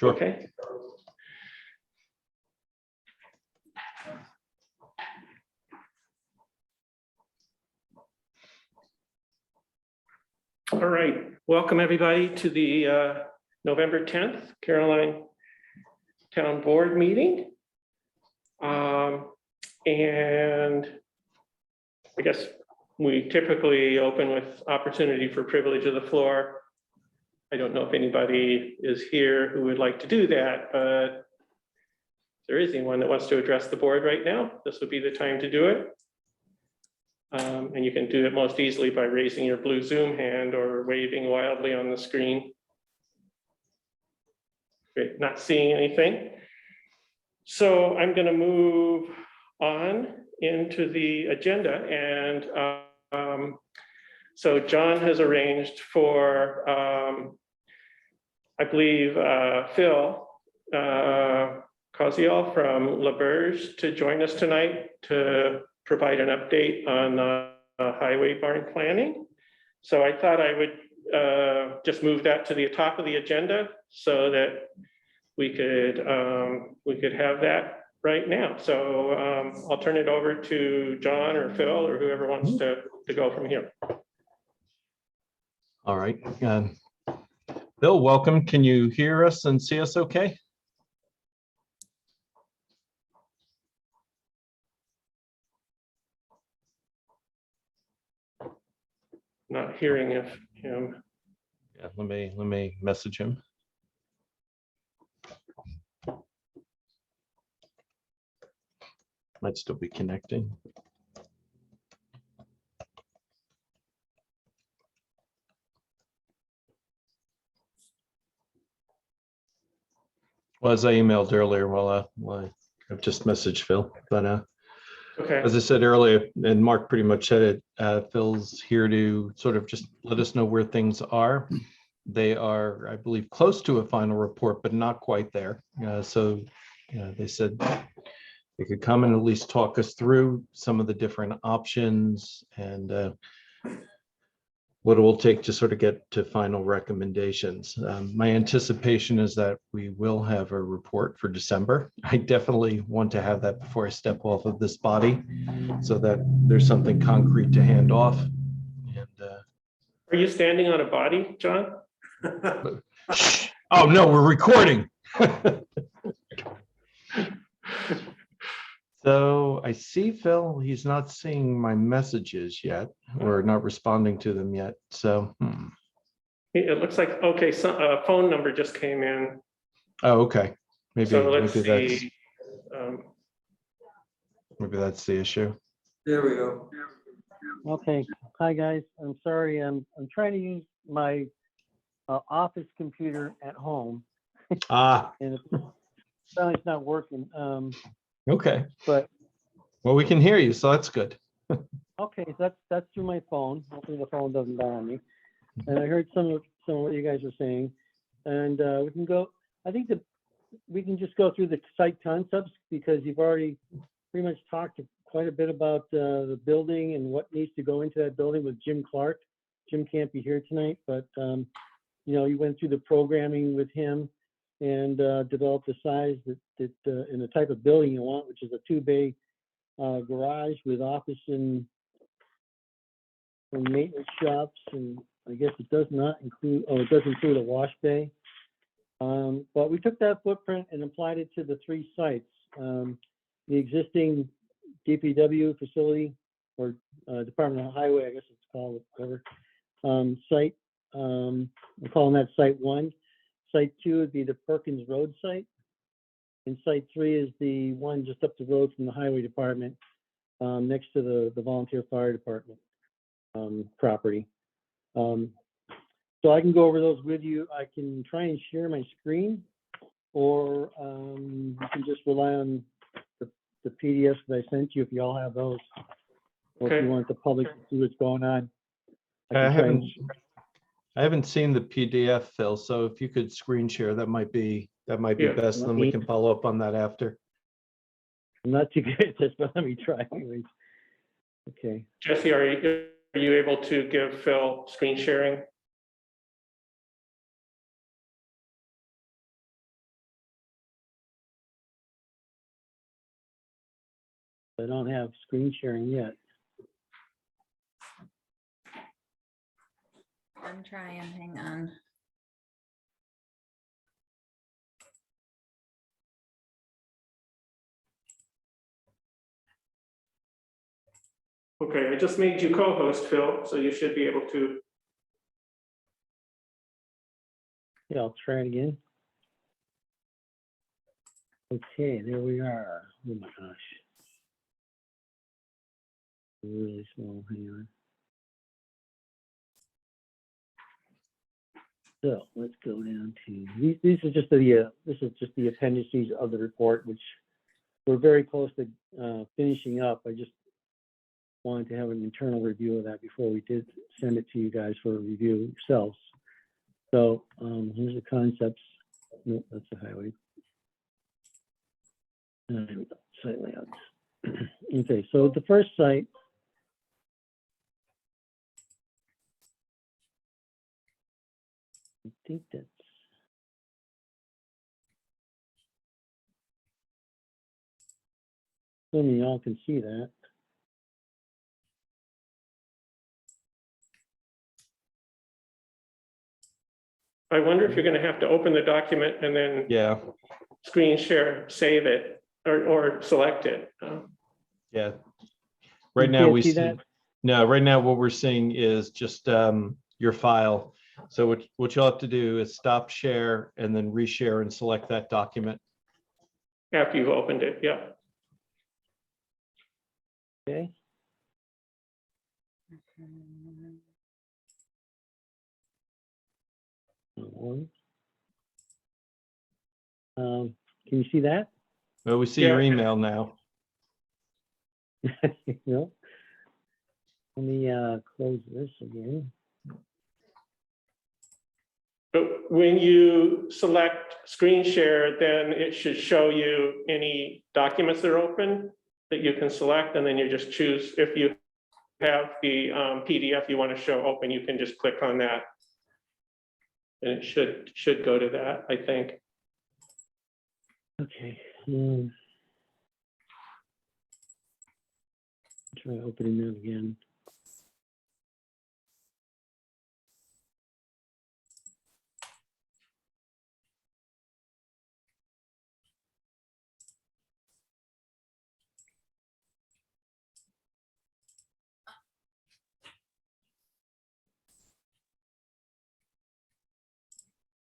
Sure. Okay. All right, welcome everybody to the November 10th Caroline Town Board meeting. And I guess we typically open with opportunity for privilege of the floor. I don't know if anybody is here who would like to do that, but if there is anyone that wants to address the board right now, this would be the time to do it. And you can do it most easily by raising your blue Zoom hand or waving wildly on the screen. Great, not seeing anything. So I'm going to move on into the agenda. And so John has arranged for, I believe, Phil Koziel from LaBerge to join us tonight to provide an update on highway barn planning. So I thought I would just move that to the top of the agenda so that we could have that right now. So I'll turn it over to John or Phil or whoever wants to go from here. All right. Bill, welcome. Can you hear us and see us okay? Not hearing him. Yeah, let me message him. Might still be connecting. Well, as I emailed earlier, I've just messaged Phil, but Okay. as I said earlier, and Mark pretty much said it, Phil's here to sort of just let us know where things are. They are, I believe, close to a final report, but not quite there. So they said they could come and at least talk us through some of the different options and what it will take to sort of get to final recommendations. My anticipation is that we will have a report for December. I definitely want to have that before I step off of this body so that there's something concrete to hand off. And Are you standing on a body, John? oh no, we're recording. So I see Phil, he's not seeing my messages yet or not responding to them yet. So It looks like, okay, so a phone number just came in. oh, okay. Maybe, So let's maybe see. maybe that's the issue. There we go. Okay, hi guys. I'm sorry. I'm trying to use my office computer at home, Ah, and it's not working. okay. But Well, we can hear you, so that's good. okay, that's through my phone. Hopefully the phone doesn't die on me. And I heard some of what you guys were saying, and we can go. I think that we can just go through the site concepts because you've already pretty much talked quite a bit about the building and what needs to go into that building with Jim Clark. Jim can't be here tonight, but you know, you went through the programming with him and developed the size that and the type of building you want, which is a 2-bay garage with office and maintenance shops. And I guess it does not include, oh, it does include a wash bay. But we took that footprint and applied it to the 3 sites. The existing DPW facility or Department of Highway, I guess it's called, whatever, site. I'm calling that Site 1. Site 2 would be the Perkins Road site. And Site 3 is the one just up the road from the Highway Department, next to the Volunteer Fire Department property. So I can go over those with you. I can try and share my screen, or you can just rely on the PDFs that I sent you if you all have those. Or if Okay. you want the public to see what's going on. I can try and haven't seen the PDF, Phil. So if you could screen share, that might be Yeah. best. Then we can follow up on that after. I'm not too good at this, but let me try anyways. Okay. Jesse, are you able to give Phil screen sharing? I don't have screen sharing yet. I'm trying, hang on. Okay, I just made you co-host, Phil, so you should be able to. Yeah, I'll try it again. Okay, there we are. Oh my gosh. Really small, hang on. So let's go down to, these are just this is just the appendices of the report, which we're very close to finishing up. I just wanted to have an internal review of that before we did send it to you guys for review yourselves. So here's the concepts. Nope, that's the highway. And site layouts. Okay, so the first site. I think that's. Assuming y'all can see that. I wonder if you're gonna have to open the document and then Yeah, screen share, save it, or select it. yeah. Right You now can't we see see, that? no, right now what we're seeing is just your file. So what you'll have to do is stop share and then reshare and select that document. After you've opened it, yeah. Okay. One. Can you see that? Well, we see your Yeah. email now. No. Let me close this again. But when you select screen share, then it should show you any documents that are open that you can select, and then you just choose, if you have the PDF you want to show open, you can just click on that. And it should go to that, I think. Okay. Try opening that again.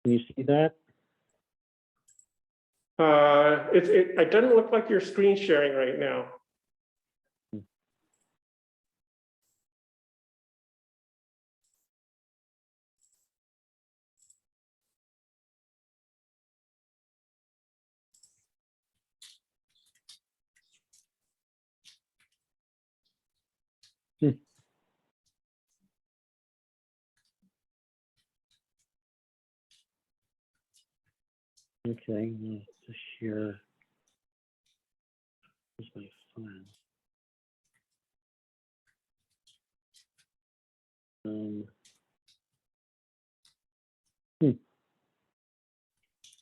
Can you see that? It doesn't look like you're screen sharing right now. Okay, to share. Here's my file.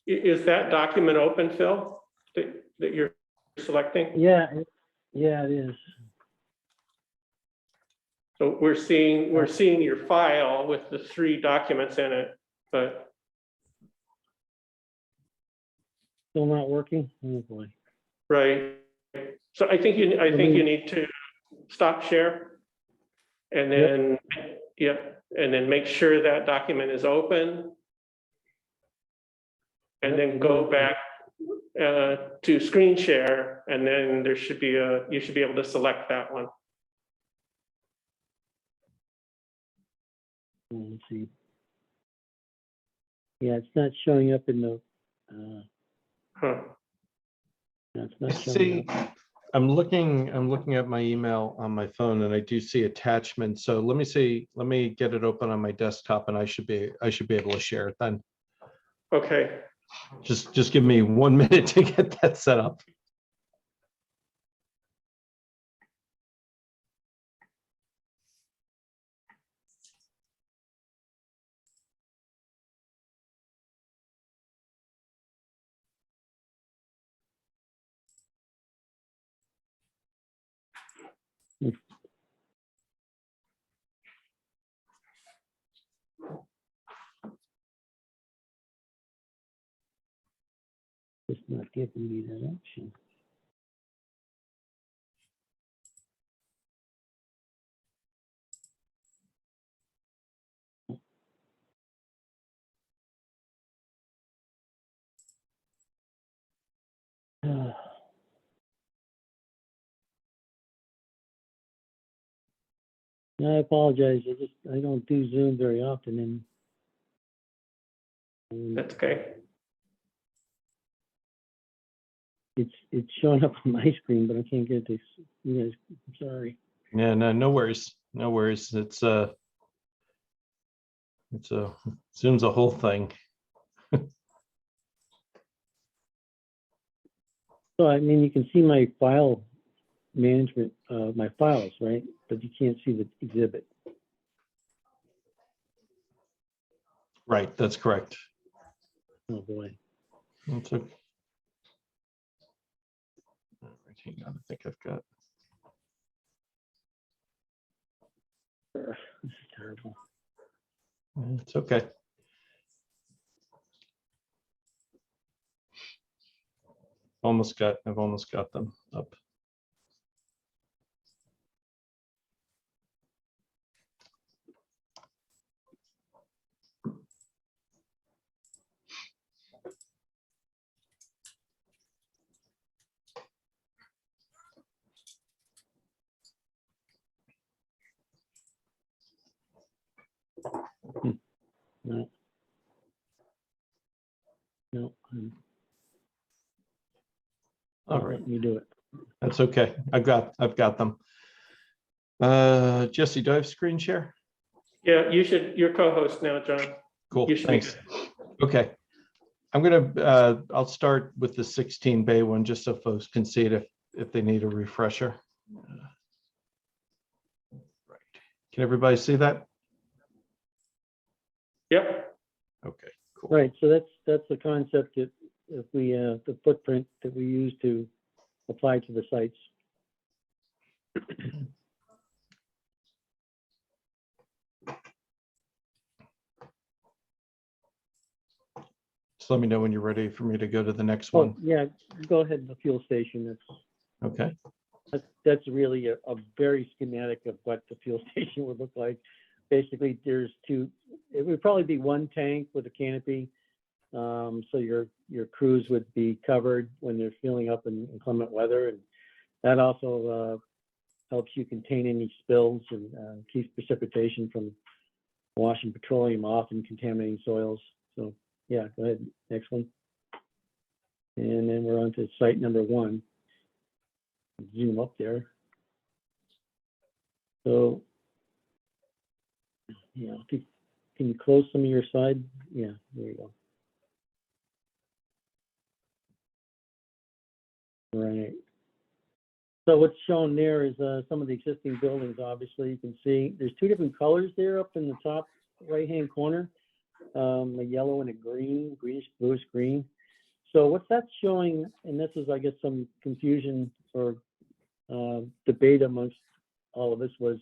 Is that document open, Phil, that you're selecting? Yeah, yeah, it is. So we're seeing your file with the 3 documents in it, but Still not working? Oh boy. right. So I think you need to stop share. And then, yeah, and then make sure that document is open. And then go back to screen share, and then there should be you should be able to select that one. Let's see. Yeah, it's not showing up in the. Huh. No, it's I not showing see, up. I'm looking at my email on my phone and I do see attachments. So let me get it open on my desktop and I should be able to share it then. Okay. Just give me 1 minute to get that set up. just not giving me that option. No, I apologize. I don't do Zoom very often, and That's okay. it's showing up on my screen, but I can't get this. You guys, I'm sorry. Yeah, no, no worries. No worries. Zoom's a whole thing. So I mean, you can see my file management, my files, right? But you can't see the exhibit. Right, that's correct. Oh boy. That's okay. All right, hang on, I think I've got. This is terrible. It's okay. I've almost got them up. No. No. All Not right, letting me do it. that's okay. I've got them. Jesse, do I have screen share? Yeah, you're co-host now, John. Cool, You should be thanks. Okay. I'll start with the 16 bay one just so folks can see it if they need a refresher. Right. Can everybody see that? Yep. Okay, cool. Right. So that's the concept that if we the footprint that we use to apply to the sites. Just let me know when you're ready for me to go to the next Oh, one. yeah, go ahead, the fuel station. Okay. That's really a very schematic of what the fuel station would look like. Basically, there's two, it would probably be one tank with a canopy. So your crews would be covered when they're filling up in inclement weather. And that also helps you contain any spills and keeps precipitation from washing petroleum off and contaminating soils. So yeah, go ahead, next one. And then we're on to site number 1. Zoom up there. So, yeah, can you close some of your side? Yeah, there you go. Right. So what's shown there is some of the existing buildings. Obviously, you can see there's 2 different colors there up in the top right-hand corner, a yellow and a green, greenish, bluish green. So what that's showing, and this is, I guess, some confusion or debate amongst all of us, was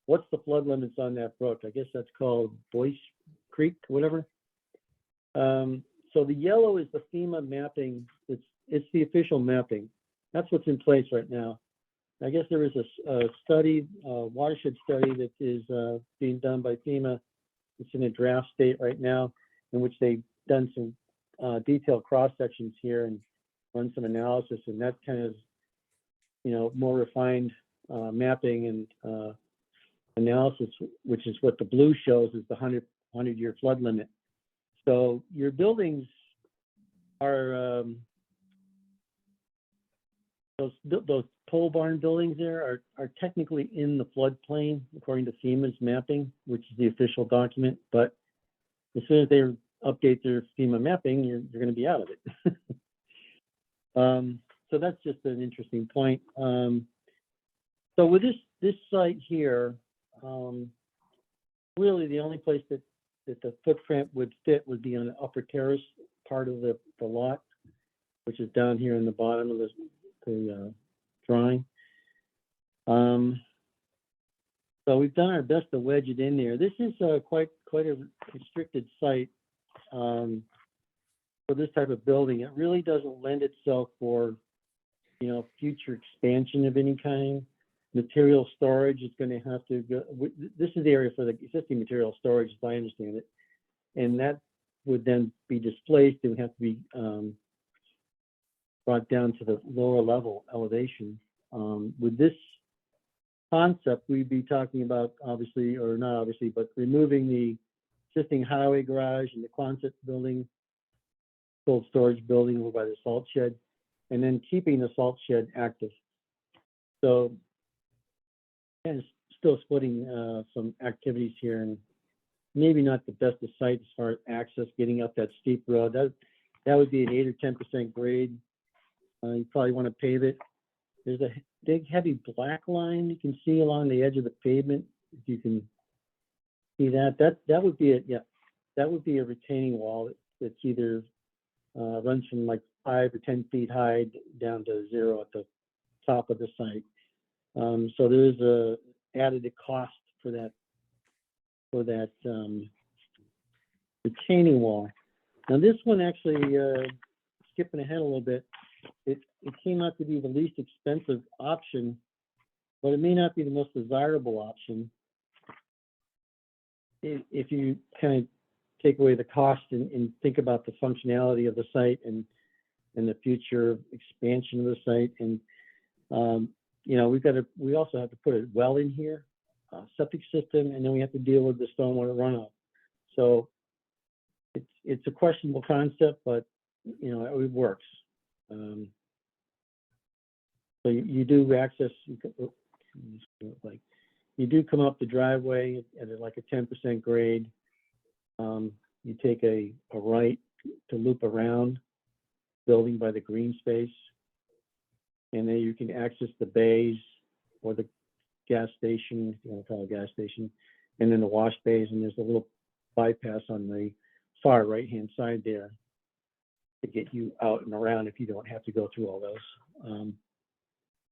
what's the flood limits on that brook? I guess that's called Boyce Creek, whatever. So the yellow is the FEMA mapping. It's the official mapping. That's what's in place right now. I guess there is a study, a watershed study that is being done by FEMA. It's in a draft state right now, in which they've done some detailed cross sections here and run some analysis, and that kind of, more refined mapping and analysis, which is what the blue shows is the 100-year flood limit. So your buildings are those pole barn buildings there are technically in the floodplain according to FEMA's mapping, which is the official document. But as soon as they update their FEMA mapping, you're going to be out of it. So that's just an interesting point. So with this site here, really the only place that the footprint would fit would be on the upper terrace part of the lot, which is down here in the bottom of the drawing. So we've done our best to wedge it in there. This is quite a restricted site. for this type of building, it really doesn't lend itself for, future expansion of any kind. Material storage is going to have to go, this is the area for the existing material storage, as I understand it. And that would then be displaced. It would have to be brought down to the lower level elevation. With this concept, we'd be talking about, obviously, or not obviously, but removing the existing highway garage and the Quonset building, cold storage building over by the salt shed, and then keeping the salt shed active. So, and still splitting some activities here, and maybe not the best of site as far as access, getting up that steep road. That would be an 8 or 10% grade. You probably want to pave it. There's a big, heavy black line you can see along the edge of the pavement. If you can see that, that would be that would be a retaining wall that's either runs from like 5 or 10 feet high down to 0 at the top of the site. So there is a added cost for that retaining wall. Now this one actually, skipping ahead a little bit, it came out to be the least expensive option, but it may not be the most desirable option. If you kind of take away the cost and think about the functionality of the site and the future expansion of the site, and we also have to put a well in here, septic system, and then we have to deal with the stormwater runoff. So it's a questionable concept, but it works. So you do access, you do come up the driveway at like a 10% grade. You take a right to loop around building by the green space, and then you can access the bays or the gas station, if you want to call it a gas station, and then the wash bays, and there's a little bypass on the far right-hand side there to get you out and around if you don't have to go through all those.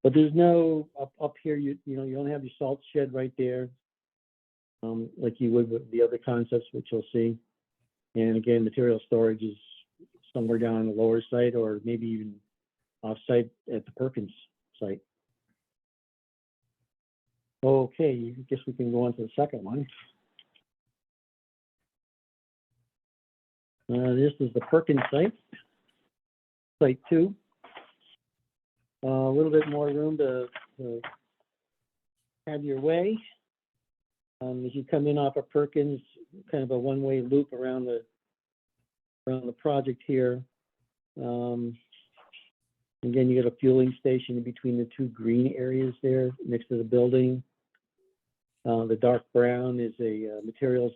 But there's no, up here, you don't have your salt shed right there, like you would with the other concepts, which you'll see. And again, material storage is somewhere down on the lower site, or maybe even off-site at the Perkins site. Okay, I guess we can go on to the second one. This is the Perkins site, site 2. A little bit more room to have your way. As you come in off of Perkins, kind of a one-way loop around the project here. Again, you got a fueling station in between the 2 green areas there next to the building. The dark brown is a materials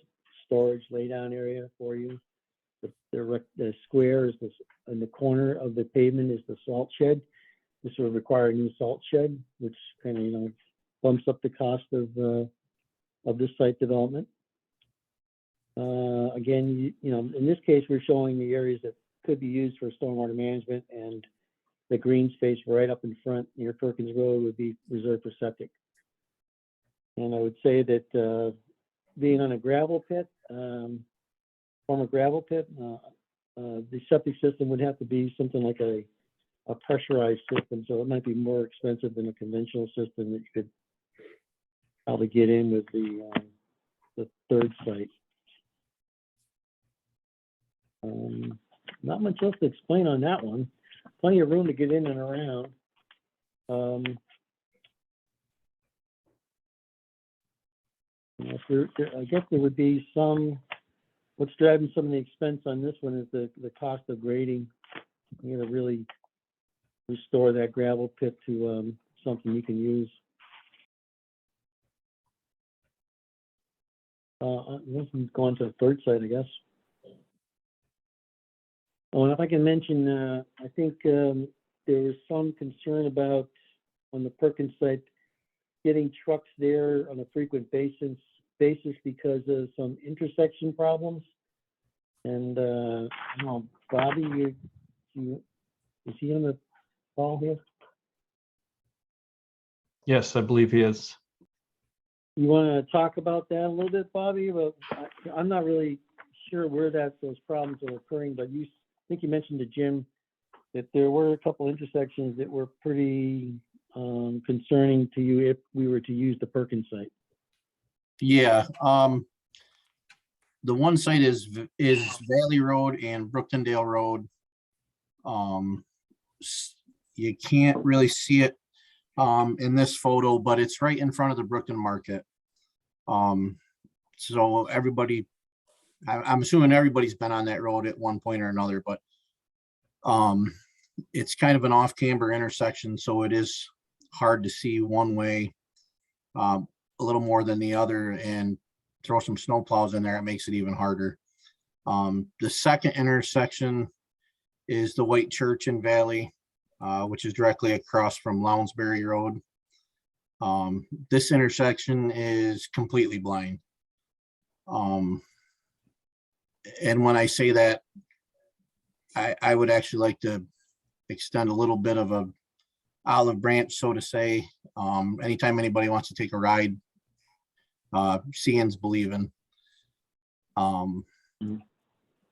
storage laydown area for you. The square is in the corner of the pavement is the salt shed. This will require a new salt shed, which kind of bumps up the cost of this site development. Again, in this case, we're showing the areas that could be used for stormwater management, and the green space right up in front near Perkins Road would be reserved for septic. And I would say that being on a gravel pit, former gravel pit, the septic system would have to be something like a pressurized system, so it might be more expensive than a conventional system that you could probably get in with the third site. Not much else to explain on that one. Plenty of room to get in and around. I guess there would be what's driving some of the expense on this one is the cost of grading. You got to really restore that gravel pit to something you can use. This one's going to the third site, I guess. Oh, and if I can mention, I think there was some concern about on the Perkins site getting trucks there on a frequent basis because of some intersection problems. And Bobby, is he on the call here? Yes, I believe he is. You want to talk about that a little bit, Bobby? Well, I'm not really sure where those problems are occurring, but you think you mentioned to Jim that there were a couple intersections that were pretty concerning to you if we were to use the Perkins site. Yeah, the one site is Valley Road and Brooktondale Road. You can't really see it in this photo, but it's right in front of the Brookton Market. So everybody, I'm assuming everybody's been on that road at one point or another, but it's kind of an off-camber intersection, so it is hard to see one way a little more than the other, and throw some snow plows in there, it makes it even harder. The second intersection is the White Church in Valley, which is directly across from Lounsbury Road. This intersection is completely blind. And when I say that, I would actually like to extend a little bit of a olive branch, so to say. Anytime anybody wants to take a ride, seeing's believing. But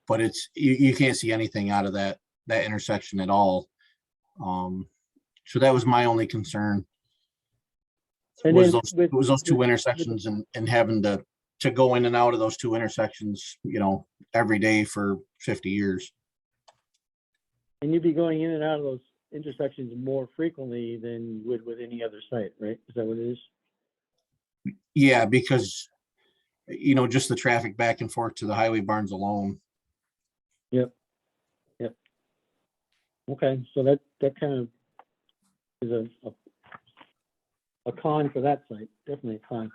it's, you can't see anything out of that intersection at all. So that was my only concern. And Was then those two intersections and having to go in and out of those two intersections, you know, every day for 50 years. And you'd be going in and out of those intersections more frequently than you would with any other site, right? Is that what it is? Yeah, because, you know, just the traffic back and forth to the highway barns alone. Yep. Okay, so that kind of is a con for that site, definitely a con.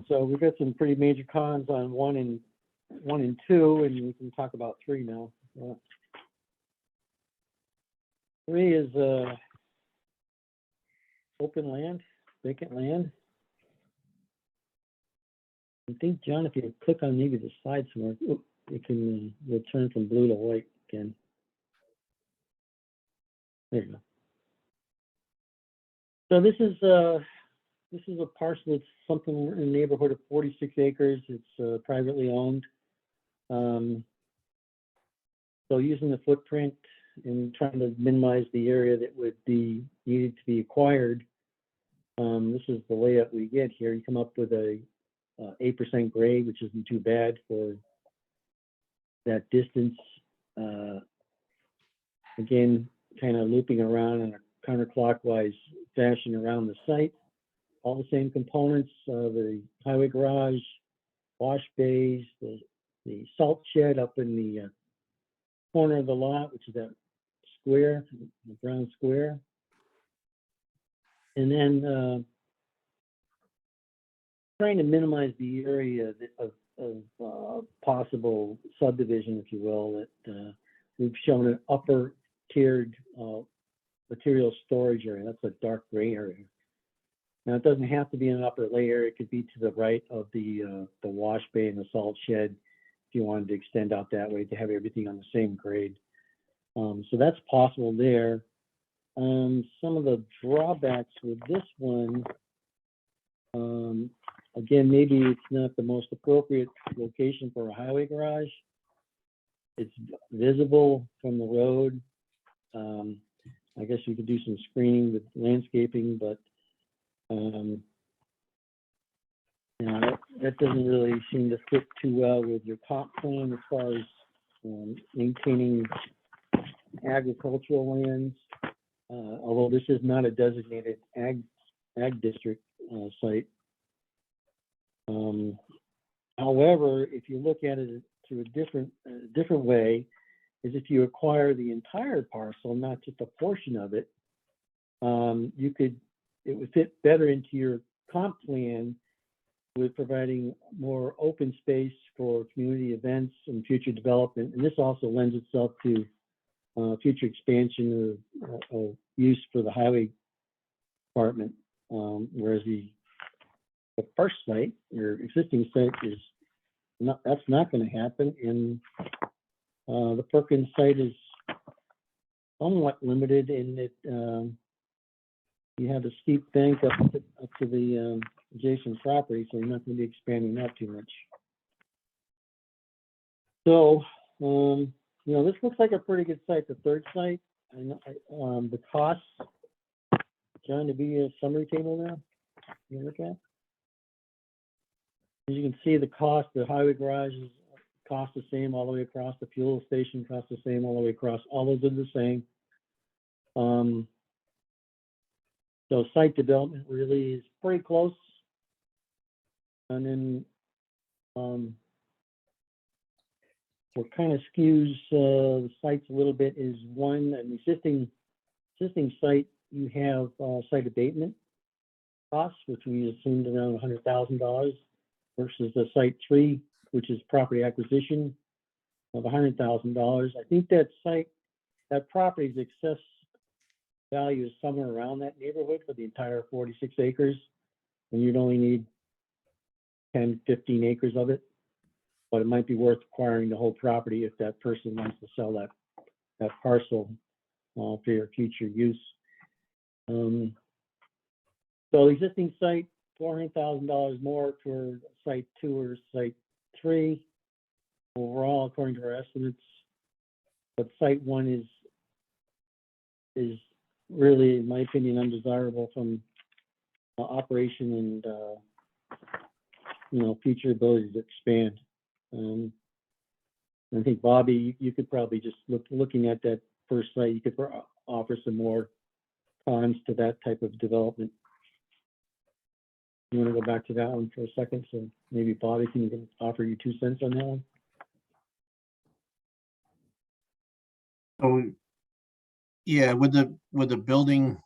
So we've got some pretty major cons on 1 and 2, and we can talk about 3 now. 3 is open land, vacant land. I think, John, if you click on maybe the slide somewhere, it can return from blue to white again. There you go. So this is a parcel that's something in the neighborhood of 46 acres. It's privately owned. So using the footprint and trying to minimize the area that would be needed to be acquired, this is the layout we get here. You come up with a 8% grade, which isn't too bad for that distance. Again, kind of looping around in a counterclockwise fashion around the site. All the same components, the highway garage, wash bays, the salt shed up in the corner of the lot, which is that square, the brown square. And then trying to minimize the area of possible subdivision, if you will, that we've shown an upper tiered material storage area. That's a dark gray area. Now, it doesn't have to be an upper lay area. It could be to the right of the wash bay and the salt shed if you wanted to extend out that way to have everything on the same grade. So that's possible there. Some of the drawbacks with this one, again, maybe it's not the most appropriate location for a highway garage. It's visible from the road. I guess you could do some screening with landscaping, but you know, that doesn't really seem to fit too well with your comp plan as far as maintaining agricultural lands. Although this is not a designated ag district site. However, if you look at it through a different way, is if you acquire the entire parcel, not just a portion of it, it would fit better into your comp plan with providing more open space for community events and future development. And this also lends itself to future expansion of use for the highway department, whereas the first site, your existing site, that's not going to happen. And the Perkins site is somewhat limited in that you have a steep bank up to the adjacent property, so you're not going to be expanding that too much. So This looks like a pretty good site, the third site. I know, the costs, John, to be a summary table now, you look at? As you can see, the cost, the highway garages cost the same all the way across, the fuel station costs the same all the way across, all those are the same. So site development really is pretty close. And then, what kind of skews the sites a little bit is one, an existing site, you have site abatement costs, which we assumed around $100,000 versus the site 3, which is property acquisition of $100,000. I think that property's excess value is somewhere around that neighborhood for the entire 46 acres, and you'd only need 10, 15 acres of it. But it might be worth acquiring the whole property if that person wants to sell that parcel for your future use. So the existing site, $400,000 more for site 2 or site 3 overall, according to our estimates. But site 1 is really, in my opinion, undesirable from operation and future ability to expand. I think Bobby, you could probably just looking at that first site, you could offer some more cons to that type of development. You want to go back to that one for a second? So maybe Bobby can offer you 2 cents on that one. So, yeah, with the building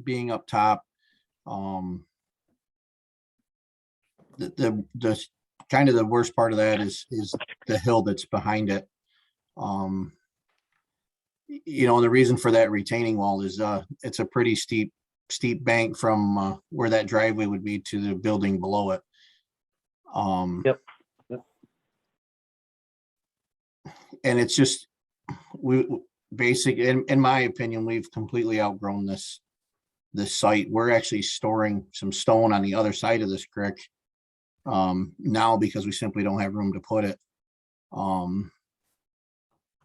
being up top, the kind of the worst part of that is the hill that's behind it. The reason for that retaining wall is it's a pretty steep bank from where that driveway would be to the building below it. Yep. And it's just, in my opinion, we've completely outgrown this site. We're actually storing some stone on the other side of this creek now because we simply don't have room to put it. And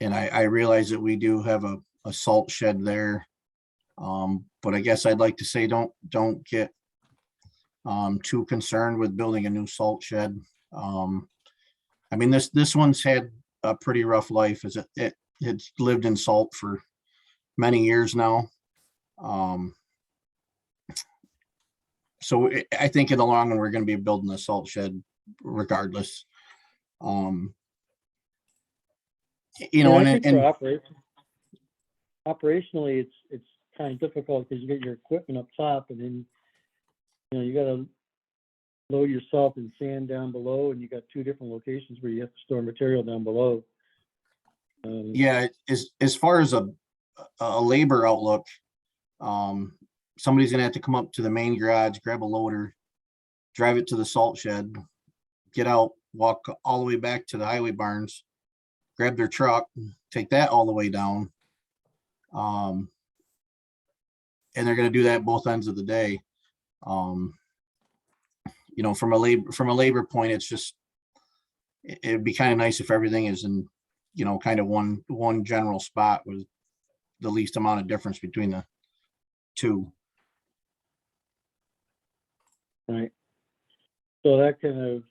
I realize that we do have a salt shed there. But I guess I'd like to say don't get too concerned with building a new salt shed. I mean, this one's had a pretty rough life, as it's lived in salt for many years now. So I think in the long run, we're going to be building a salt shed regardless. I think for operationally, it's kind of difficult because you get your equipment up top, and then you got to load your salt and sand down below, and you got 2 different locations where you have to store material down below. Yeah, as far as a labor outlook, somebody's gonna have to come up to the main garage, grab a loader, drive it to the salt shed, get out, walk all the way back to the highway barns, grab their truck, take that all the way down. And they're gonna do that both ends of the day. From a labor point, it's just, it'd be kind of nice if everything is in, kind of one general spot with the least amount of difference between the 2. Right. So that kind of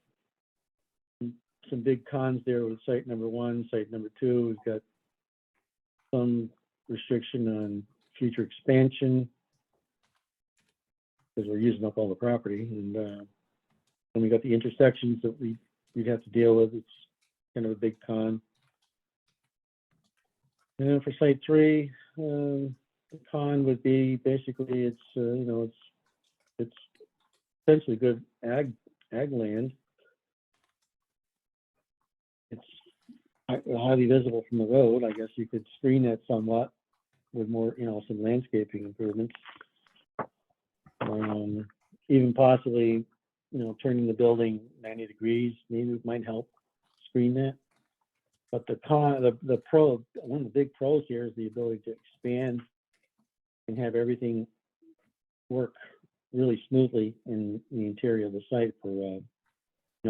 some big cons there with site number 1, site number 2. We've got some restriction on future expansion because we're using up all the property, and we got the intersections that we'd have to deal with. It's kind of a big con. And then for site 3, the con would be basically it's essentially good ag land. It's highly visible from the road. I guess you could screen that somewhat with more, some landscaping improvements. Even possibly, turning the building 90 degrees maybe might help screen that. But one of the big pros here is the ability to expand and have everything work really smoothly in the interior of the site for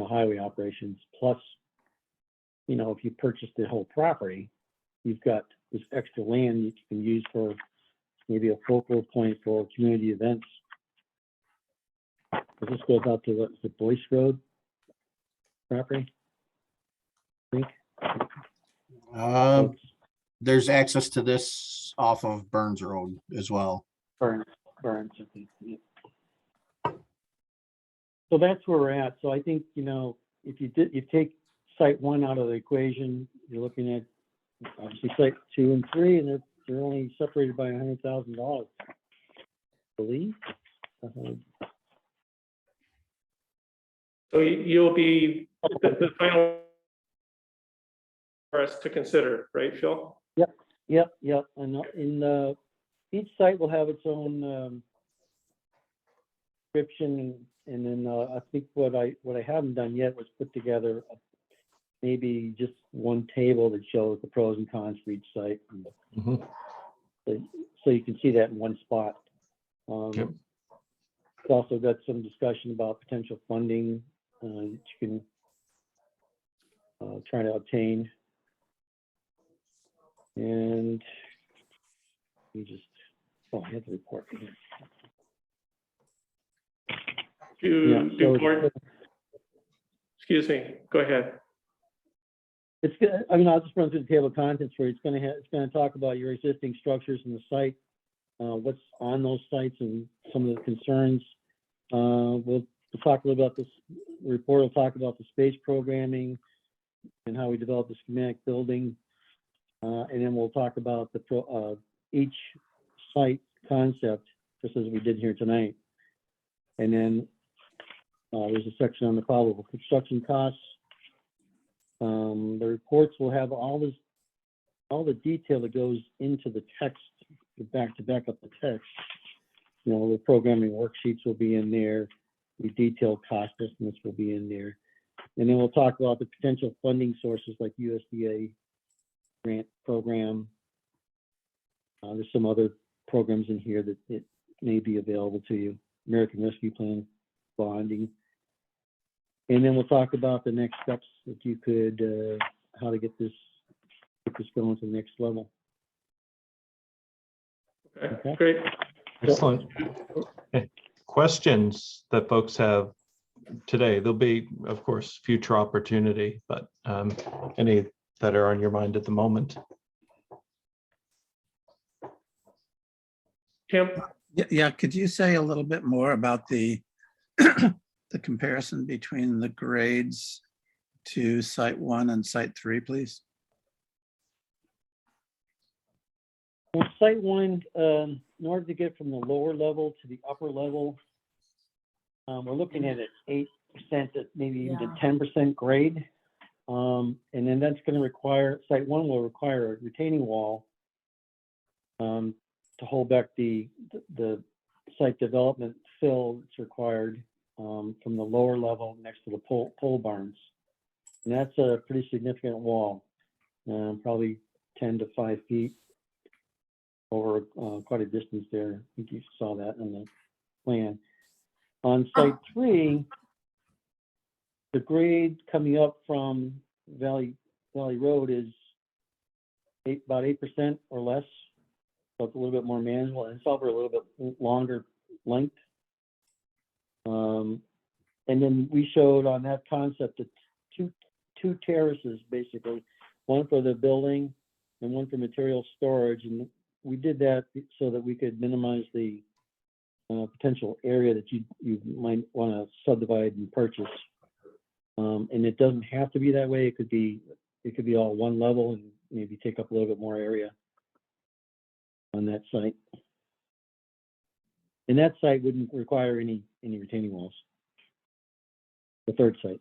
highway operations, plus you know, if you purchase the whole property, you've got this extra land that you can use for maybe a focal point for community events. This goes out to the Boyce Road property. I think. There's access to this off of Burns Road as well. Burns, I think. Yeah. So that's where we're at. So I think, you know, if you take site 1 out of the equation, you're looking at obviously site 2 and 3, and they're only separated by $100,000, I believe. So you'll be the final for us to consider, right, Phil? Yep. And each site will have its own description, and then I think what I haven't done yet was put together maybe just one table that shows the pros and cons for each site. Mhm. So you can see that in one spot. Yep. It's also got some discussion about potential funding that you can try to obtain. And we just, I have the report here. Do board, excuse me, go ahead. It's good. I mean, I'll just run through the table of contents for you. It's going to talk about your existing structures in the site, what's on those sites, and some of the concerns. We'll talk a little about this. The report will talk about the space programming and how we develop the schematic building, and then we'll talk about each site concept, just as we did here tonight. And then there's a section on the probable construction costs. The reports will have all the detail that goes into the text, to back up the text. You know, the programming worksheets will be in there. The detailed cost estimates will be in there. And then we'll talk about the potential funding sources like USDA grant program. There's some other programs in here that it may be available to you. American Rescue Plan bonding. And then we'll talk about the next steps that you could, how to get this going to the next level. Okay, great. Excellent. Questions that folks have today? There'll be, of course, future opportunity, but any that are on your mind at the moment? Tim? Yeah, could you say a little bit more about the the comparison between the grades to site 1 and site 3, please? Well, site 1, in order to get from the lower level to the upper level, we're looking at an 8% to maybe even a 10% grade. And then that's going to require, site 1 will require a retaining wall to hold back the site development fill that's required from the lower level next to the pole barns. And that's a pretty significant wall, probably 10 to 5 feet over quite a distance there. I think you saw that in the plan. On site 3, the grade coming up from Valley Road is about 8% or less. So it's a little bit more manageable, and it's over a little bit longer length. And then we showed on that concept that two terraces, basically, one for the building and one for material storage. And we did that so that we could minimize the potential area that you might want to subdivide and purchase. And it doesn't have to be that way. It could be all one level and maybe take up a little bit more area on that site. And that site wouldn't require any retaining walls. The third site.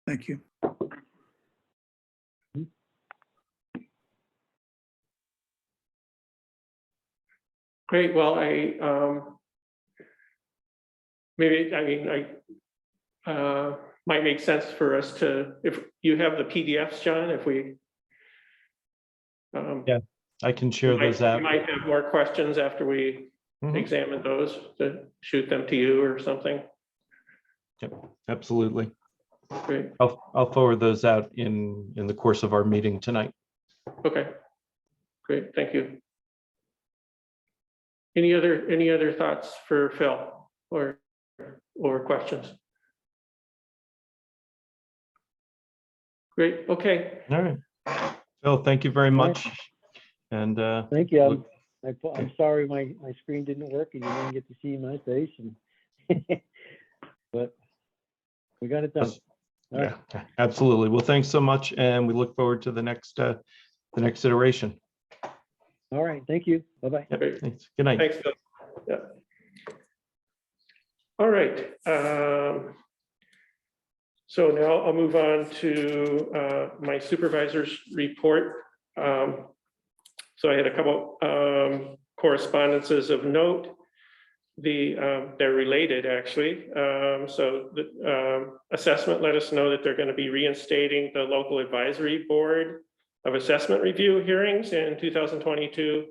Thank you. Great, well, might make sense for us to, if you have the PDFs, John, if we. Yeah, I can share those You out. might have more questions after we Mhm. examine those, to shoot them to you or something. Absolutely. Great, I'll forward those out in the course of our meeting tonight. okay. Great, thank you. Any other thoughts for Phil or questions? Great, okay. All right. Phil, thank you very All right. much. And Thank you. look- I'm sorry my screen didn't work and you didn't get to see my face and but we got it done. All right. yeah, absolutely. Well, thanks so much, and we look forward to the next iteration. All right, thank you. Bye-bye. Yep, Great. thanks. Good night. Thanks, Phil. Yeah. All right. So now I'll move on to my supervisor's report. So I had a couple correspondences of note. They're related, actually. So the assessment let us know that they're going to be reinstating the local advisory board of assessment review hearings in 2022.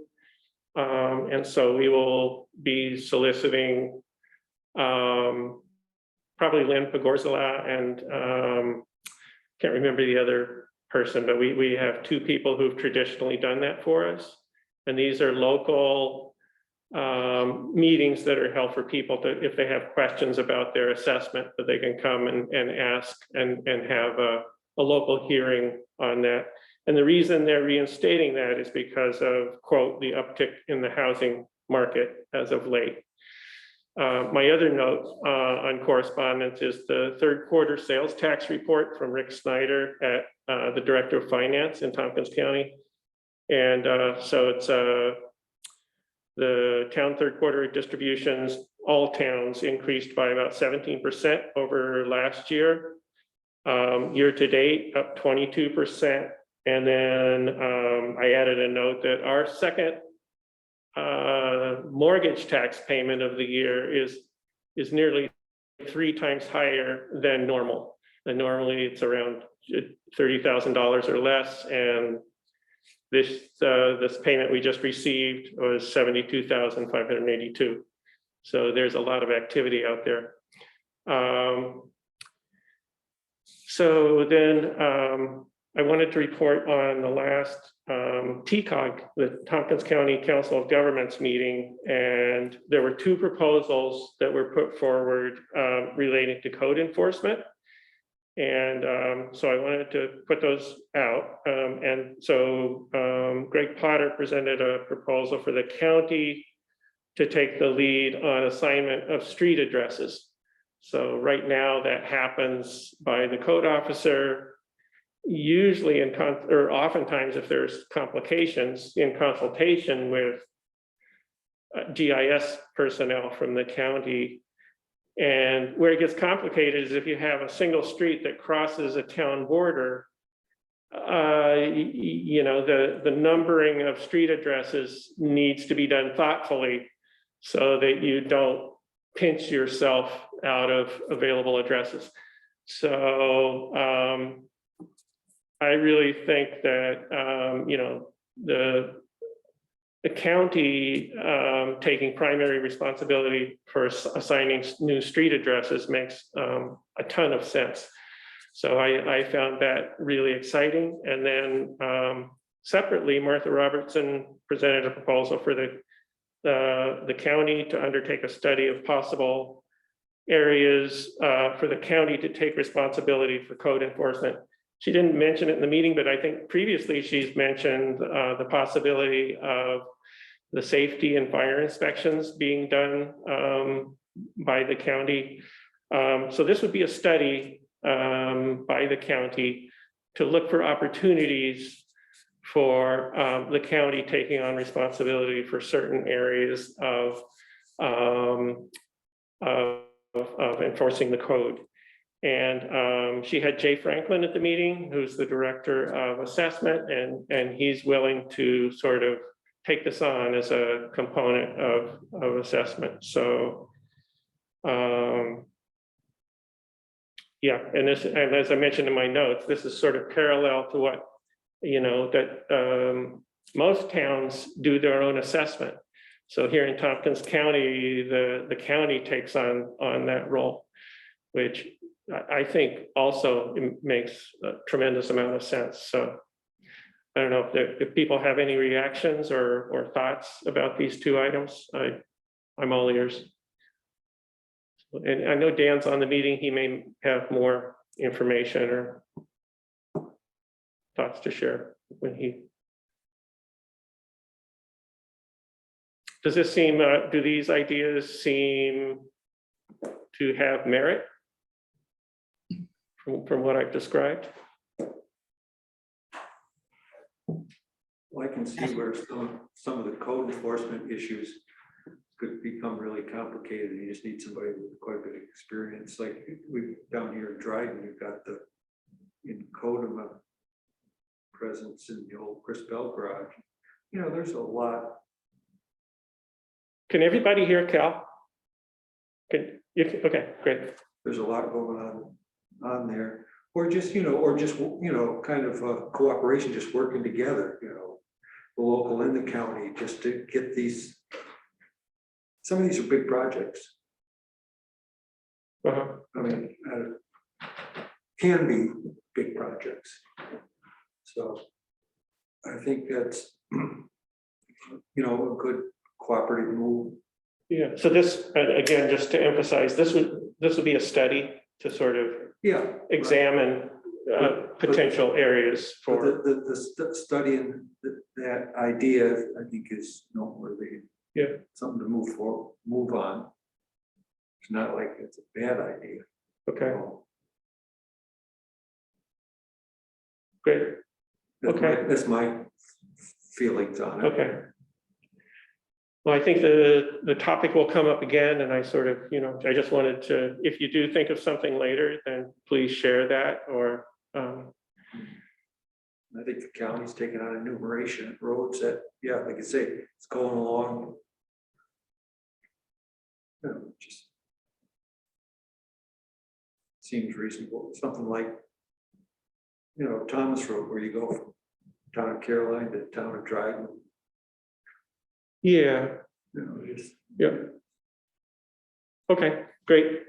And so we will be soliciting probably Lynn Pagorzala and can't remember the other person, but we have two people who've traditionally done that for us. And these are local meetings that are held for people to, if they have questions about their assessment, that they can come and ask and have a local hearing on that. And the reason they're reinstating that is because of, quote, the uptick in the housing market as of late. My other note on correspondence is the third quarter sales tax report from Rick Snyder at the Director of Finance in Tompkins County. And so it's the town third quarter distributions, all towns increased by about 17% over last year. Year to date, up 22%. And then I added a note that our second mortgage tax payment of the year is nearly 3 times higher than normal. And normally it's around $30,000 or less. And this payment we just received was $72,582. So there's a lot of activity out there. So then I wanted to report on the last TCOG, the Tompkins County Council of Governments meeting, and there were 2 proposals that were put forward relating to code enforcement. And so I wanted to put those out. And so Greg Potter presented a proposal for the county to take the lead on assignment of street addresses. So right now that happens by the code officer, usually or oftentimes if there's complications, in consultation with GIS personnel from the county. And where it gets complicated is if you have a single street that crosses a town border, you know, the numbering of street addresses needs to be done thoughtfully so that you don't pinch yourself out of available addresses. So I really think that, you know, the county taking primary responsibility for assigning new street addresses makes a ton of sense. So I found that really exciting. And then separately, Martha Robertson presented a proposal for the county to undertake a study of possible areas for the county to take responsibility for code enforcement. She didn't mention it in the meeting, but I think previously she's mentioned the possibility of the safety and fire inspections being done by the county. So this would be a study by the county to look for opportunities for the county taking on responsibility for certain areas of enforcing the code. And she had Jay Franklin at the meeting, who's the director of assessment, and he's willing to sort of take this on as a component of assessment. So yeah, and as I mentioned in my notes, this is sort of parallel to what, you know, that most towns do their own assessment. So here in Tompkins County, the county takes on that role, which I think also makes a tremendous amount of sense. So I don't know if people have any reactions or thoughts about these two items. I'm all ears. And I know Dan's on the meeting. He may have more information or thoughts to share when he. Does this seem, do these ideas seem to have merit from what I've described? Well, I can see where some of the code enforcement issues could become really complicated. You just need somebody with quite a bit of experience. Like we down here in Dryden, you've got the in Codema presence in the old Chris Bell garage. You know, there's a lot. Can everybody hear Cal? Okay, great. There's a lot going on there, or just kind of cooperation, just working together. You know, the local and the county, just to get these. Some of these are big projects. Uh-huh. I mean, can be big projects. So I think that's, a good cooperative move. Yeah, so this, again, just to emphasize, this would be a study to sort of Yeah. examine potential areas For for, the studying that idea, I think is noteworthy. Yeah. Something to move on. It's not like it's a bad idea. okay, great, Okay. That's my feelings on it. okay. Well, I think the topic will come up again, and I sort of, I just wanted to, if you do think of something later, then please share that, or, I think the county's taking on enumeration of roads that, yeah, like I say, it's going along. Just seems reasonable. Something like, Thomas Road, where you go from town of Caroline to town of Dryden. yeah, Just yeah. Okay, great.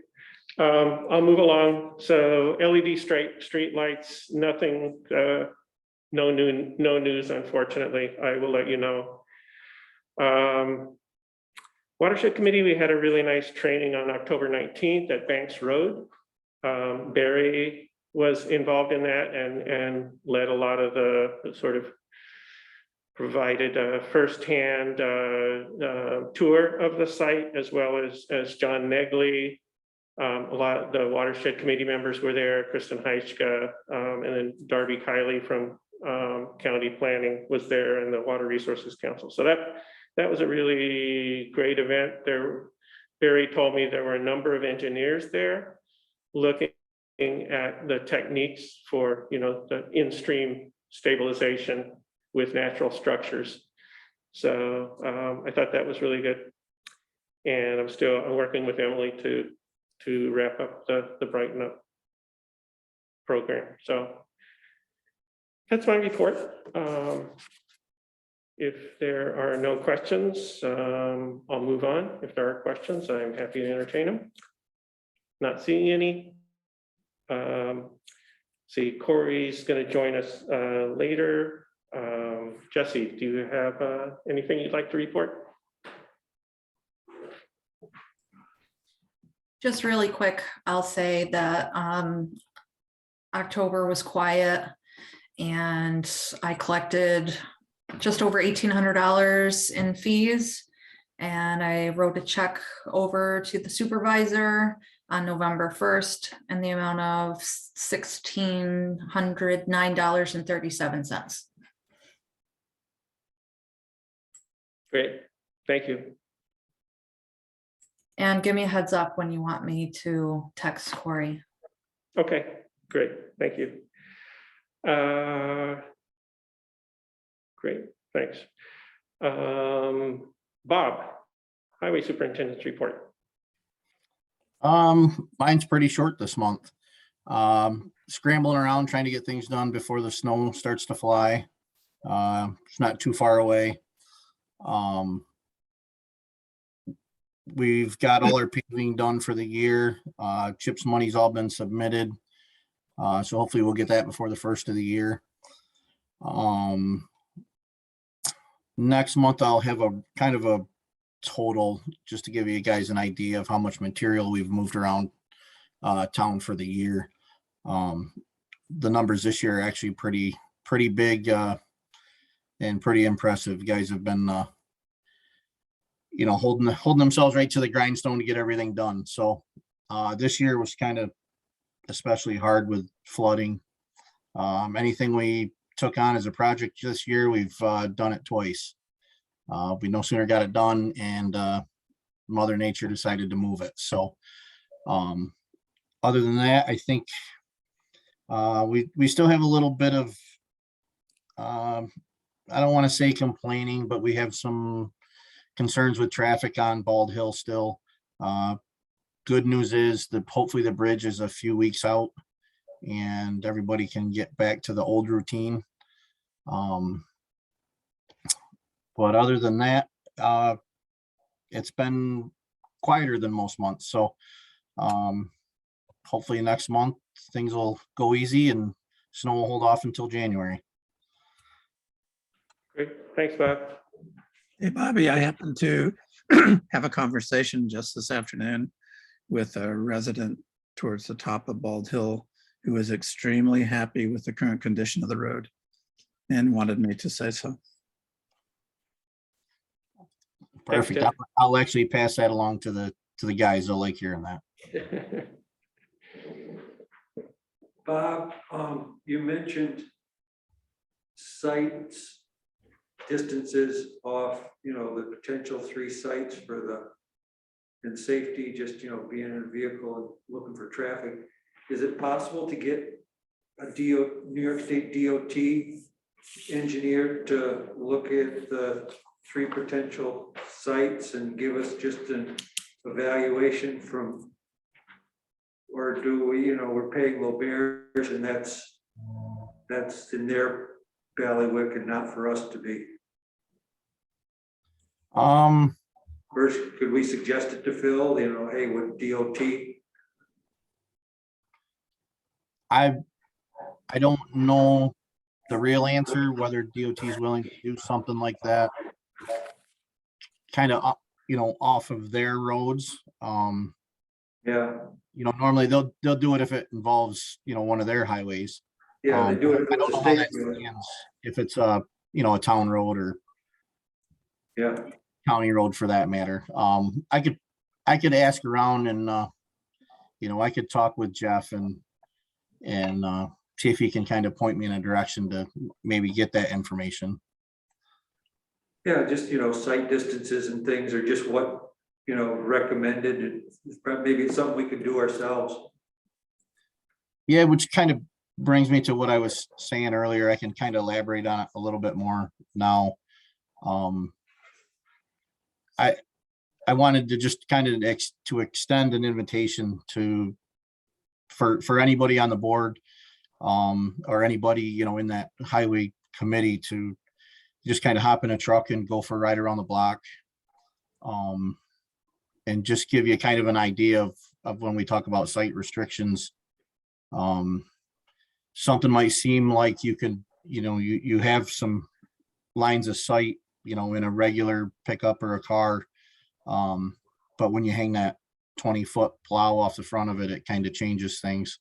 I'll move along. So LED street lights, nothing, no news, unfortunately. I will let you know. Watershed Committee, we had a really nice training on October 19th at Banks Road. Barry was involved in that and led a lot of the sort of provided a firsthand tour of the site, as well as John Negley. A lot of the Watershed Committee members were there, Kristen Heischka, and then Darby Kiley from County Planning was there, and the Water Resources Council. So that was a really great event. Barry told me there were a number of engineers there looking at the techniques for, the in-stream stabilization with natural structures. So I thought that was really good. And I'm working with Emily to wrap up the Brighten Up program. So that's my report. If there are no questions, I'll move on. If there are questions, I'm happy to entertain them. Not seeing any. See, Corey's going to join us later. Jesse, do you have anything you'd like to report? Just really quick, I'll say that October was quiet and I collected just over $1,800 in fees. And I wrote a check over to the supervisor on November 1st in the amount of $1,609.37. Great, thank you. And give me a heads up when you want me to text Corey. Okay, great, thank you. Great, thanks. Bob, Highway Superintendent's report. Mine's pretty short this month. Scrambling around trying to get things done before the snow starts to fly. It's not too far away. we've got all our paving done for the year. CHIPS money's all been submitted. So hopefully we'll get that before the first of the year. Next month I'll have a kind of a total, just to give you guys an idea of how much material we've moved around town for the year. The numbers this year are actually pretty big and pretty impressive. You guys have been holding themselves right to the grindstone to get everything done. So this year was kind of especially hard with flooding. Anything we took on as a project this year, we've done it twice. We no sooner got it done and Mother Nature decided to move it. So other than that, I think we still have a little bit of, I don't want to say complaining, but we have some concerns with traffic on Bald Hill still. Good news is that hopefully the bridge is a few weeks out and everybody can get back to the old routine. But other than that, it's been quieter than most months. So hopefully next month things will go easy and snow will hold off until January. Great, thanks, Bob. Hey, Bobby, I happened to have a conversation just this afternoon with a resident towards the top of Bald Hill who is extremely happy with the current condition of the road and wanted me to say so. Perfect. Jeff. I'll actually pass that along to the guys. They'll like hearing that. Bob, you mentioned sites, distances off, the potential 3 sites for and safety, just, being in a vehicle and looking for traffic. Is it possible to get a New York State DOT engineer to look at the 3 potential sites and give us just an evaluation from, or do we, we're paying Lobert's and that's in their bailiwick and not for us to be? First, could we suggest it to Phil, hey, with DOT? I don't know the real answer, whether DOT is willing to do something like that. Kind of, off of their roads. Yeah, Normally they'll do it if it involves, one of their highways. yeah, they do it. I don't know how that stands, if it's a town road or Yeah, county road for that matter. I could ask around and, I could talk with Jeff and see if he can kind of point me in a direction to maybe get that information. yeah, just, site distances and things are just what, recommended, and maybe it's something we could do ourselves. Yeah, which kind of brings me to what I was saying earlier. I can kind of elaborate on it a little bit more now. I wanted to just kind of to extend an invitation for anybody on the board, or anybody, in that highway committee to just kind of hop in a truck and go for a ride around the block. And just give you kind of an idea of when we talk about site restrictions. Something might seem like you could, you have some lines of sight, in a regular pickup or a car. But when you hang that 20-foot plow off the front of it, it kind of changes things.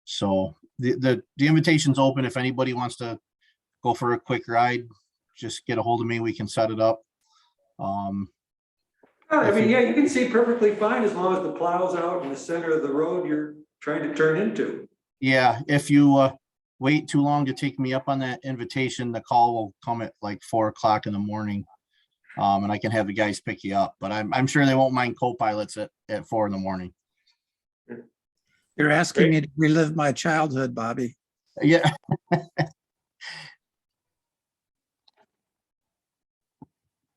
So the invitation's open. If anybody wants to go for a quick ride, just get a hold of me. We can set it up. I mean, yeah, you can see perfectly fine as long as the plow's out in the center of the road you're trying to turn into. Yeah, if you wait too long to take me up on that invitation, the call will come at like 4 o'clock in the morning. And I can have the guys pick you up, but I'm sure they won't mind co-pilots at 4 in the morning. You're asking me to relive my childhood, Bobby. Yeah.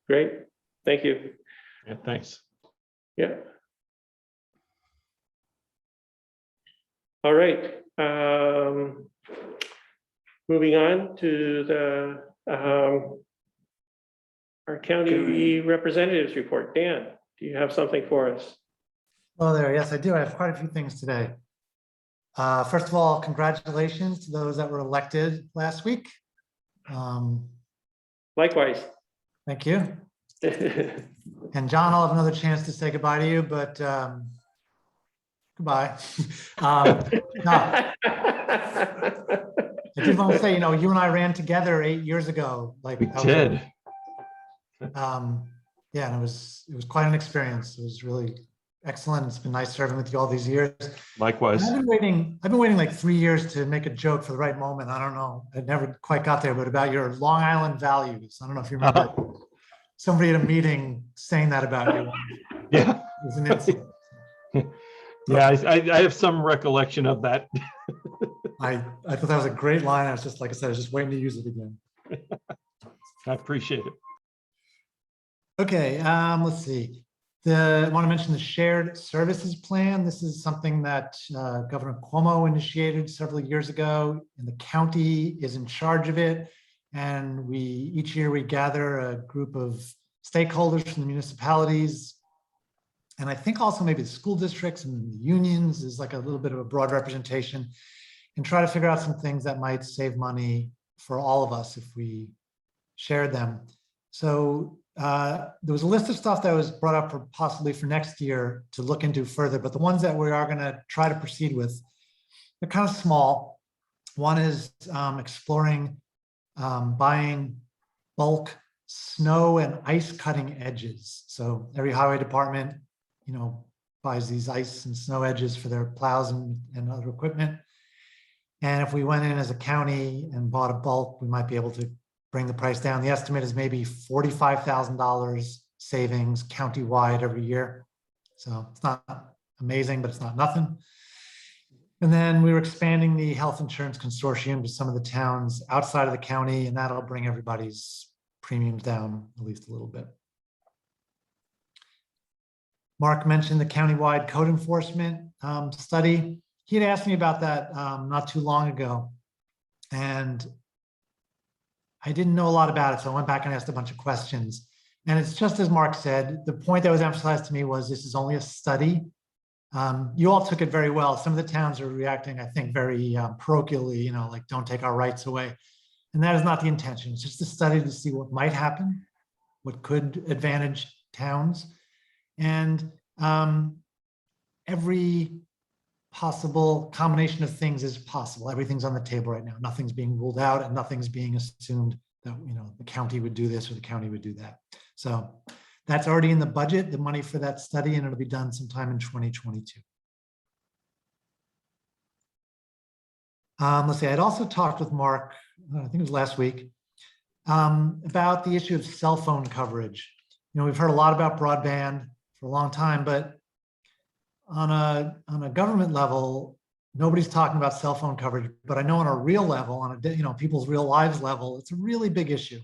Great, thank you. Yeah, thanks. Yeah. All right. Moving on to the our county representatives report. Dan, do you have something for us? Hello there. Yes, I do. I have quite a few things today. First of all, congratulations to those that were elected last week. Likewise. Thank you. And John, I'll have another chance to say goodbye to you, but goodbye. No, I did want to say, you and I ran together 8 years ago. Like We that was- did. Yeah, and it was quite an experience. It was really excellent. It's been nice serving with you all these years. Likewise. I've been waiting like 3 years to make a joke for the right moment. I don't know. I never quite got there, but about your Long Island values. I don't know if you remember somebody at a meeting saying that about you. Yeah. It was an insult. Yeah, I have some recollection of that. I thought that was a great line. I was just, like I said, I was just waiting to use it again. I appreciate it. Okay, let's see. I want to mention the shared services plan. This is something that Governor Cuomo initiated several years ago, and the county is in charge of it. And each year we gather a group of stakeholders from the municipalities, and I think also maybe the school districts and the unions is like a little bit of a broad representation, and try to figure out some things that might save money for all of us if we shared them. So there was a list of stuff that was brought up for possibly for next year to look into further, but the ones that we are going to try to proceed with, they're kind of small. One is exploring buying bulk snow and ice cutting edges. So every highway department, buys these ice and snow edges for their plows and other equipment. And if we went in as a county and bought a bulk, we might be able to bring the price down. The estimate is maybe $45,000 savings countywide every year. So it's not amazing, but it's not nothing. And then we were expanding the health insurance consortium to some of the towns outside of the county, and that'll bring everybody's premiums down at least a little bit. Mark mentioned the countywide code enforcement study. He had asked me about that not too long ago, and I didn't know a lot about it, so I went back and asked a bunch of questions. And it's just as Mark said, the point that was emphasized to me was this is only a study. You all took it very well. Some of the towns are reacting, I think, very parochially, like don't take our rights away. And that is not the intention. It's just a study to see what might happen, what could advantage towns. And every possible combination of things is possible. Everything's on the table right now. Nothing's being ruled out and nothing's being assumed that, the county would do this or the county would do that. So that's already in the budget, the money for that study, and it'll be done sometime in 2022. Let's see, I'd also talked with Mark, I think it was last week, about the issue of cell phone coverage. We've heard a lot about broadband for a long time, but on a government level, nobody's talking about cell phone coverage. But I know on a real level, on a people's real lives level, it's a really big issue.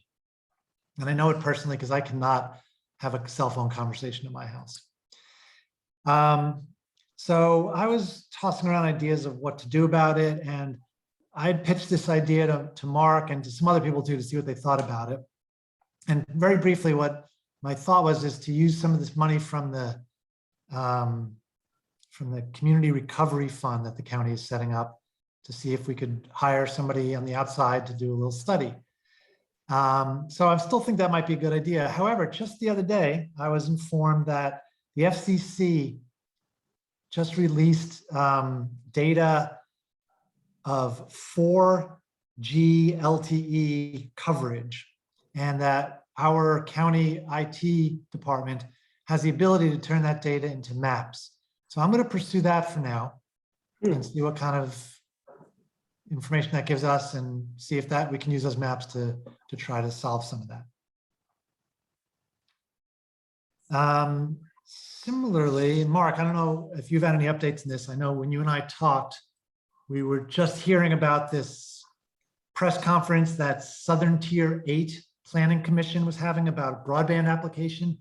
And I know it personally because I cannot have a cell phone conversation in my house. So I was tossing around ideas of what to do about it, and I had pitched this idea to Mark and to some other people too to see what they thought about it. And very briefly, what my thought was is to use some of this money from the Community Recovery Fund that the county is setting up to see if we could hire somebody on the outside to do a little study. So I still think that might be a good idea. However, just the other day, I was informed that the FCC just released data of 4G LTE coverage, and that our county IT department has the ability to turn that data into maps. So I'm going to pursue that for now and see what kind of information that gives us and see if we can use those maps to try to solve some of that. Similarly, Mark, I don't know if you've had any updates in this. I know when you and I talked, we were just hearing about this press conference that Southern Tier 8 Planning Commission was having about a broadband application.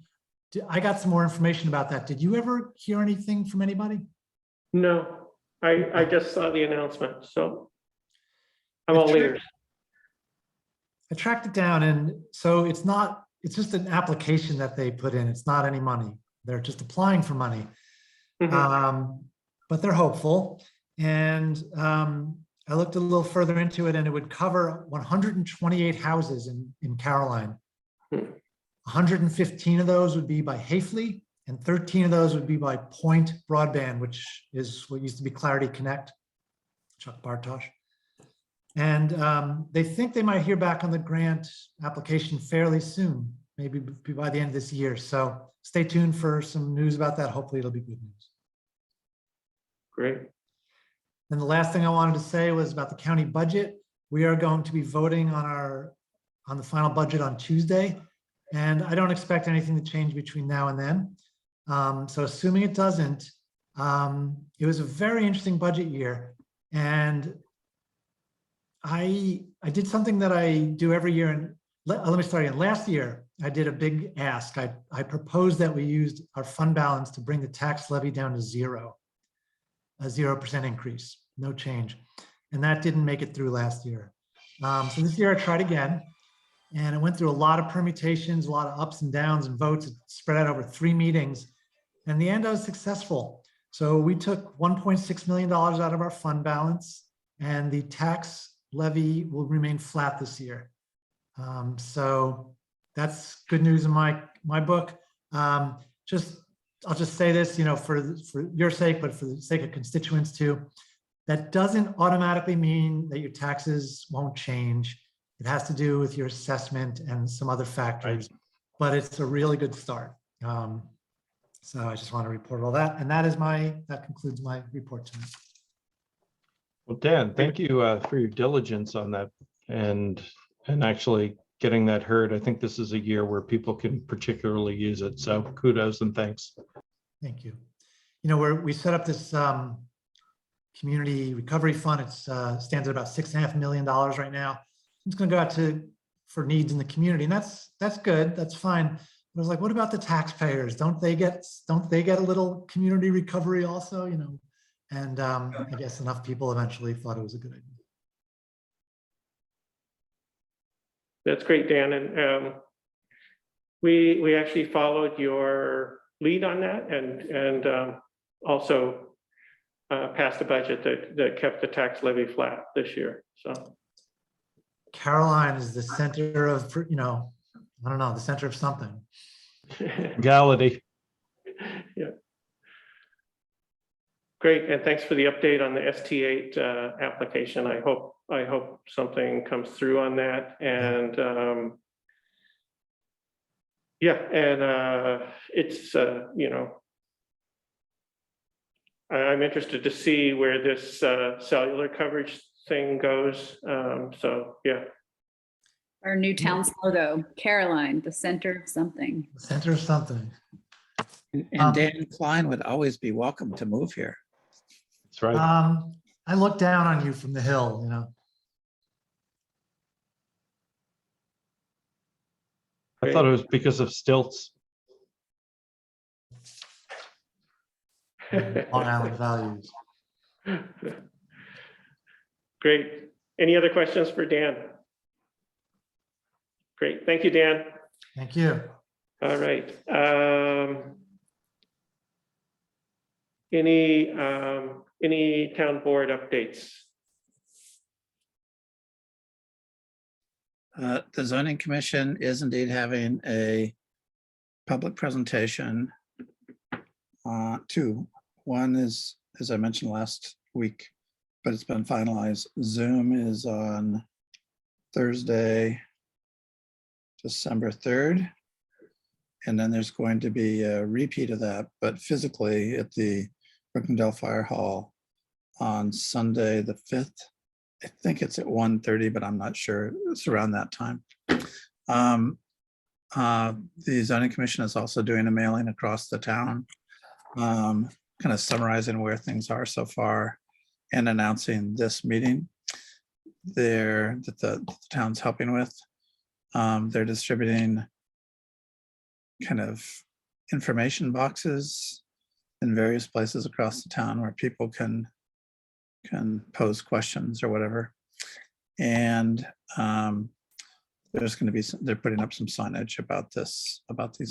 I got some more information about that. Did you ever hear anything from anybody? No, I just saw the announcement, so I'm all ears. I tracked it down, and so it's just an application that they put in. It's not any money. They're just applying for money. Mhm. But they're hopeful. And I looked a little further into it, and it would cover 128 houses in Caroline. Hmm. 115 of those would be by Hafele, and 13 of those would be by Point Broadband, which is what used to be Clarity Connect, Chuck Bartosh. And they think they might hear back on the grant application fairly soon, maybe by the end of this year. So stay tuned for some news about that. Hopefully it'll be good news. Great. And the last thing I wanted to say was about the county budget. We are going to be voting on the final budget on Tuesday. And I don't expect anything to change between now and then. So assuming it doesn't, it was a very interesting budget year. And I did something that I do every year. And let me start again. Last year, I did a big ask. I proposed that we used our fund balance to bring the tax levy down to zero. A 0% increase, no change. And that didn't make it through last year. So this year I tried again, and it went through a lot of permutations, a lot of ups and downs and votes. It spread out over 3 meetings. And in the end, I was successful. So we took $1.6 million out of our fund balance, and the tax levy will remain flat this year. So that's good news in my book. I'll just say this, for your sake, but for the sake of constituents too, that doesn't automatically mean that your taxes won't change. It has to do with your assessment and some other factors, but it's a really good start. So I just want to report all that. And that concludes my report tonight. Well, Dan, thank you for your diligence on that and actually getting that heard. I think this is a year where people can particularly use it. So kudos and thanks. Thank you. We set up this community recovery fund. It stands at about $6.5 million right now. It's going to go out for needs in the community, and that's good. That's fine. But I was like, what about the taxpayers? Don't they get a little community recovery also? And I guess enough people eventually thought it was a good idea. That's great, Dan. And we actually followed your lead on that and also passed a budget that kept the tax levy flat this year. So Caroline is the center of, I don't know, the center of something. Legality. Yeah. Great, and thanks for the update on the ST8 application. I hope something comes through on that. And yeah, and it's I'm interested to see where this cellular coverage thing goes. So yeah. Our new town's logo, Caroline, the center of something. The center of something. And Dan Klein would always be welcome to move here. That's right. I look down on you from the hill, I thought it was because of stilts. Long Island values. Great. Any other questions for Dan? Great. Thank you, Dan. Thank you. All right. Any town board updates? The zoning commission is indeed having a public presentation. 2. One is, as I mentioned last week, but it's been finalized. Zoom is on Thursday, December 3rd. And then there's going to be a repeat of that, but physically at the Brookendale Fire Hall on Sunday, the 5th. I think it's at 1:30, but I'm not sure. It's around that time. The zoning commission is also doing a mailing across the town, kind of summarizing where things are so far and announcing this meeting that the town's helping with. They're distributing kind of information boxes in various places across the town where people can pose questions or whatever. And there's going to be they're putting up some signage about these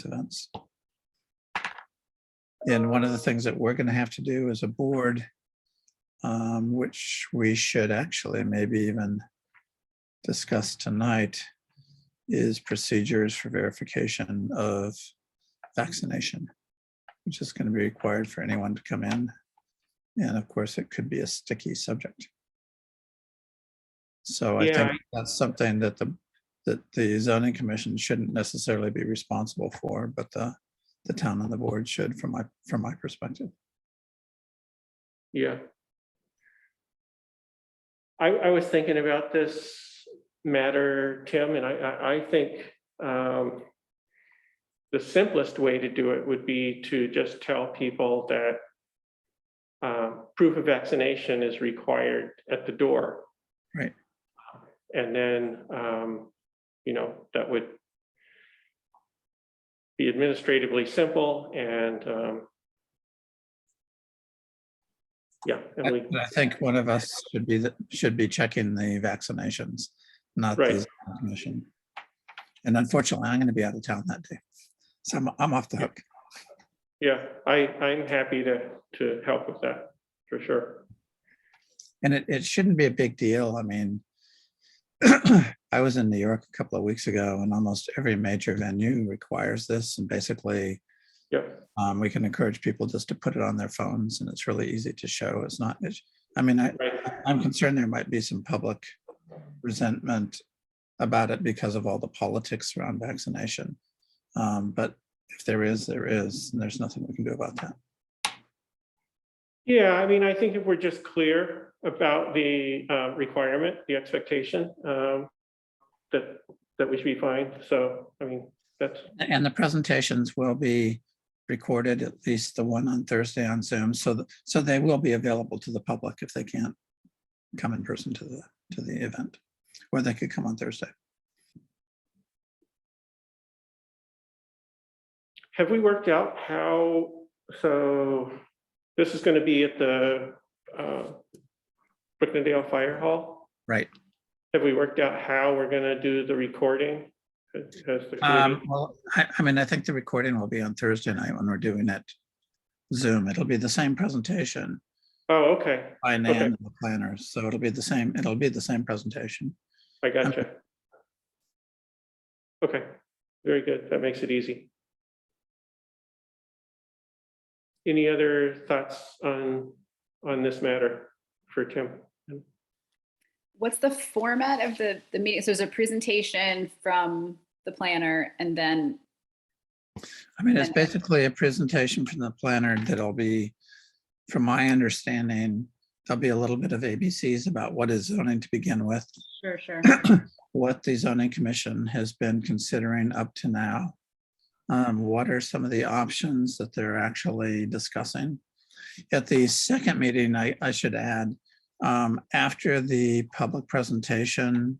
events. And one of the things that we're going to have to do as a board, which we should actually maybe even discuss tonight, is procedures for verification of vaccination, which is going to be required for anyone to come in. And of course, it could be a sticky subject. So I Yeah. think that's something that the zoning commission shouldn't necessarily be responsible for, but the town and the board should, from my perspective. Yeah. I was thinking about this matter, Tim, and I think the simplest way to do it would be to just tell people that proof of vaccination is required at the door. Right. And then, that would be administratively simple and, yeah. And we, I think one of us should be checking the vaccinations, not Right. the zoning commission. And unfortunately, I'm going to be out of town that day, so I'm off the hook. yeah, I'm happy to help with that, for sure. And it shouldn't be a big deal. I mean, I was in New York a couple of weeks ago, and almost every major venue requires this. And basically, Yeah, we can encourage people just to put it on their phones, and it's really easy to show. It's not. right. I'm concerned there might be some public resentment about it because of all the politics around vaccination. But if there is, there is, and there's nothing we can do about that. Yeah, I mean, I think if we're just clear about the requirement, the expectation, that we should be fine. So, I mean, that's, And the presentations will be recorded, at least the one on Thursday on Zoom, so they will be available to the public if they can't come in person to the event, or they could come on Thursday. have we worked out how, so this is going to be at the Brookendale Fire Hall? Right. Have we worked out how we're going to do the recording? Has the committee- Well, I mean, I think the recording will be on Thursday night when we're doing it Zoom. It'll be the same presentation Oh, okay, by Nan Okay. and the planners, so it'll be the same presentation. I gotcha. Okay, very good. That makes it easy. Any other thoughts on this matter for Tim? What's the format of the meeting? So there's a presentation from the planner and then, I mean, it's basically a presentation from the planner that'll be, from my understanding, there'll be a little bit of ABCs about what is zoning to begin with, sure. what the zoning commission has been considering up to now. What are some of the options that they're actually discussing? At the second meeting, I should add, after the public presentation,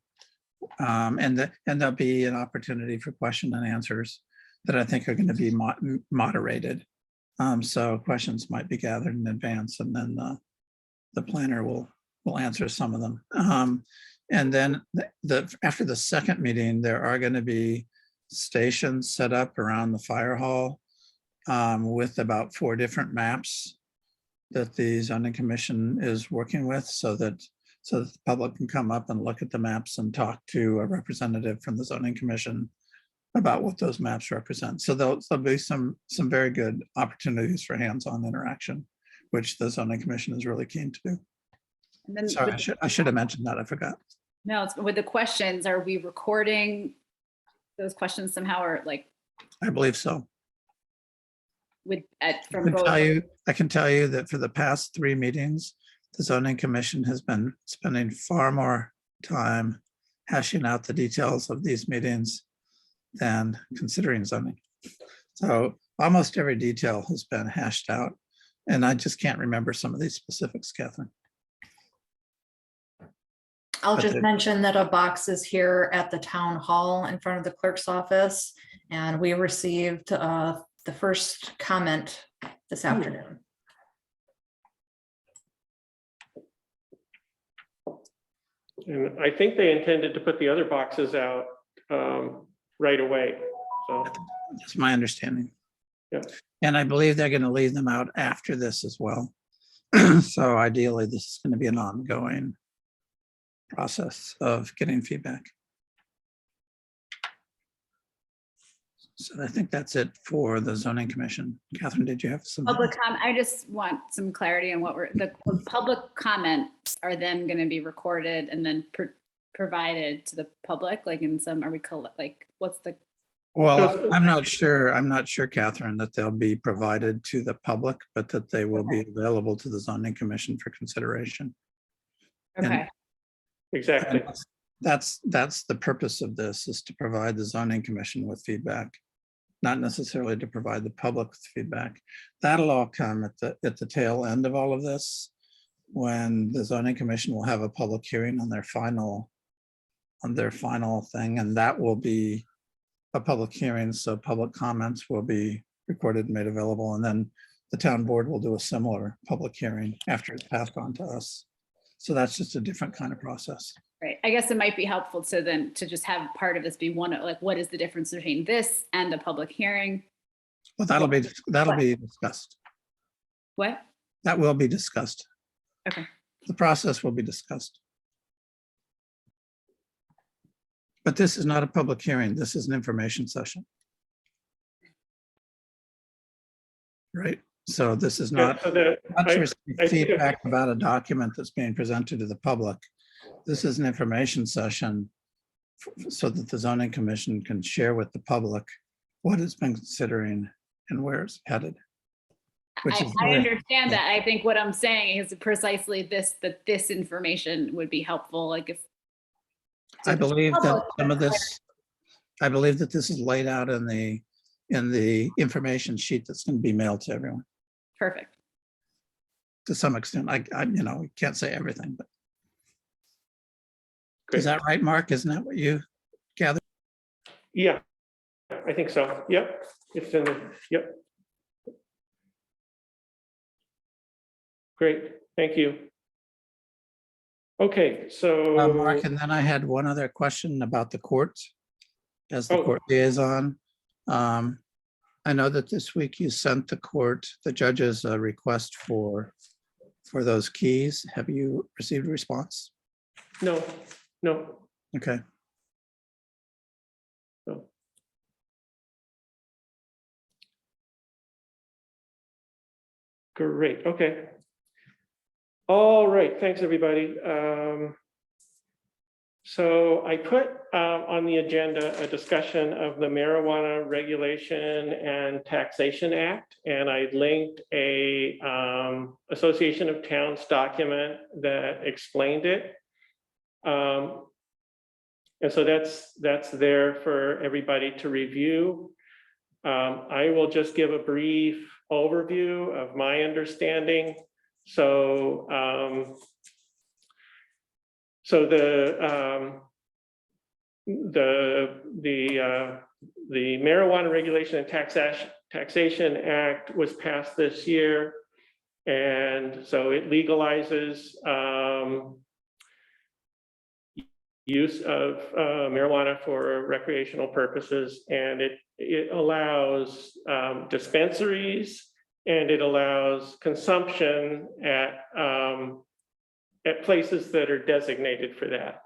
and there'll be an opportunity for question and answers that I think are going to be moderated. So questions might be gathered in advance, and then the planner will answer some of them. And then after the second meeting, there are going to be stations set up around the fire hall with about 4 different maps that the zoning commission is working with, so that the public can come up and look at the maps and talk to a representative from the zoning commission about what those maps represent. So there'll be some very good opportunities for hands-on interaction, which the zoning commission is really keen to do. And then Sorry, I should have mentioned that. I forgot. no, it's with the questions, are we recording those questions somehow, or like I believe so. from both? I can tell you that for the past 3 meetings, the zoning commission has been spending far more time hashing out the details of these meetings than considering zoning. So almost every detail has been hashed out, and I just can't remember some of these specifics, Catherine. I'll But just the- mention that a box is here at the town hall in front of the clerk's office, and we received the first comment this afternoon. And I think they intended to put the other boxes out right away. So, That's my understanding. Yeah. And I believe they're going to leave them out after this as well. So ideally, this is going to be an ongoing process of getting feedback. So I think that's it for the zoning commission. Catherine, did you have some? Public comment, I just want some clarity on what the public comments are then going to be recorded and then provided to the public, like in some, like, what's the, Well, I'm not sure, Catherine, that they'll be provided to the public, but that they will be available to the zoning commission for consideration. And- okay, Exactly. And that's the purpose of this, is to provide the zoning commission with feedback, not necessarily to provide the public with feedback. That'll all come at the tail end of all of this, when the zoning commission will have a public hearing on their final thing, and that will be a public hearing, so public comments will be recorded and made available, and then the town board will do a similar public hearing after it's passed on to us. So that's just a different kind of process. right. I guess it might be helpful to just have part of this be one, like, what is the difference between this and a public hearing? Well, that'll be discussed. What? That will be discussed. Okay. The process will be discussed. But this is not a public hearing. This is an information session. Right? So this is not So to receive I think- feedback about a document that's being presented to the public. This is an information session so that the zoning commission can share with the public what it's been considering and where it's headed. Which is I very- understand that. I think what I'm saying is precisely this, that this information would be helpful, like if. I believe that public- some of this, I believe that this is laid out in the information sheet that's going to be mailed to everyone Perfect. to some extent. I we can't say everything, but Great. is that right, Mark? Isn't that what you gathered? Yeah, I think so. Yep, it's in the, yep. Great, thank you. Okay, so. Mark, and then I had one other question about the courts. As the Oh. court liaison, I know that this week you sent the judges a request for those keys. Have you received a response? No, no, Okay. no. Great, okay. All right, thanks, everybody. So I put on the agenda a discussion of the Marijuana Regulation and Taxation Act, and I linked a Association of Towns document that explained it. And so that's there for everybody to review. I will just give a brief overview of my understanding. So, the Marijuana Regulation and Taxation Act was passed this year. And so it legalizes use of marijuana for recreational purposes, and it allows dispensaries, and it allows consumption at places that are designated for that.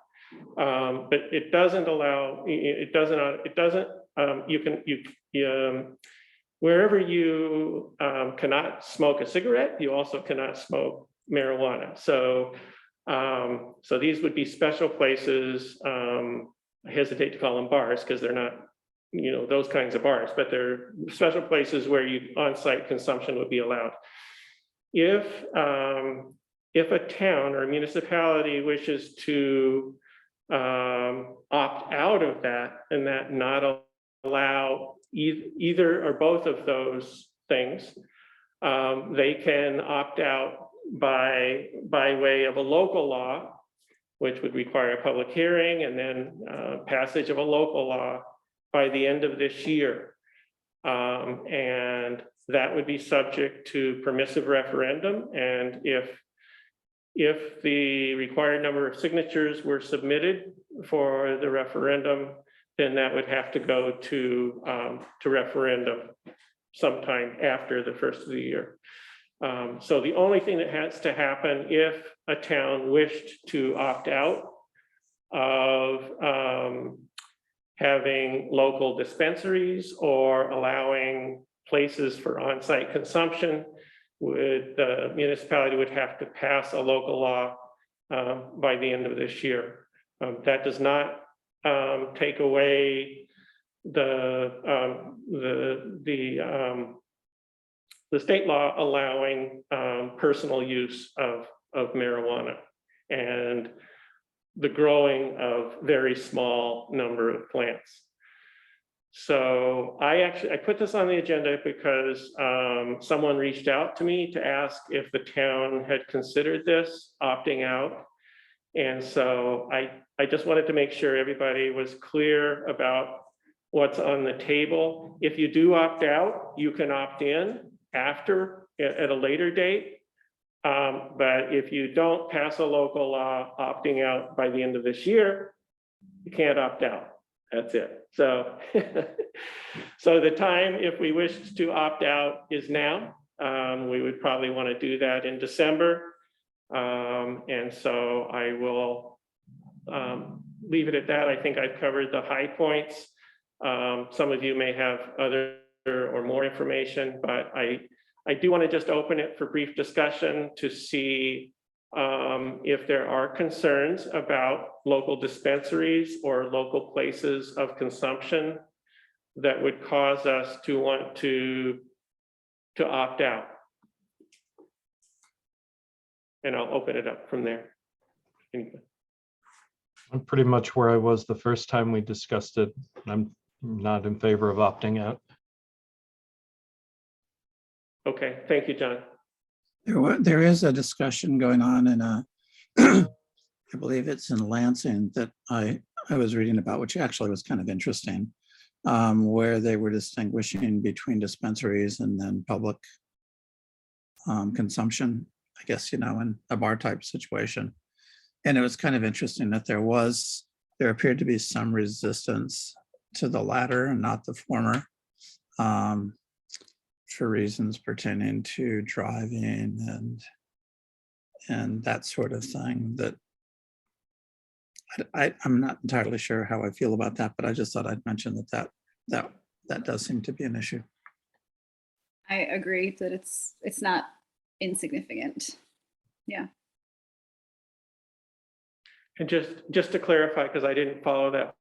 But it doesn't allow, wherever you cannot smoke a cigarette, you also cannot smoke marijuana. So these would be special places. I hesitate to call them bars because they're not, those kinds of bars, but they're special places where on-site consumption would be allowed. If a town or a municipality wishes to opt out of that and that not allow either or both of those things, they can opt out by way of a local law, which would require a public hearing and then passage of a local law by the end of this year. And that would be subject to permissive referendum. And if the required number of signatures were submitted for the referendum, then that would have to go to referendum. sometime after the first of the year. So the only thing that has to happen if a town wished to opt out of having local dispensaries or allowing places for on-site consumption, the municipality would have to pass a local law by the end of this year. That does not take away the state law allowing personal use of marijuana and the growing of very small number of plants. So I put this on the agenda because someone reached out to me to ask if the town had considered this opting out. And so I just wanted to make sure everybody was clear about what's on the table. If you do opt out, you can opt in after at a later date. But if you don't pass a local law opting out by the end of this year, you can't opt out. That's it. So, so the time, if we wished to opt out, is now. We would probably want to do that in December. And so I will leave it at that. I think I've covered the high points. Some of you may have other or more information, but I do want to just open it for brief discussion to see if there are concerns about local dispensaries or local places of consumption that would cause us to want to opt out. And I'll open it up from there. I'm pretty much where I was the first time we discussed it. I'm not in favor of opting out. Okay, thank you, John. There is a discussion going on in I believe it's in Lansing that I was reading about, which actually was kind of interesting, where they were distinguishing between dispensaries and then public consumption, I guess, in a bar type situation. And it was kind of interesting that there appeared to be some resistance to the latter and not the former, for reasons pertaining to driving and that sort of thing. That I'm not entirely sure how I feel about that, but I just thought I'd mention that does seem to be an issue. I agree that it's not insignificant. Yeah. And just to clarify, because I didn't follow that,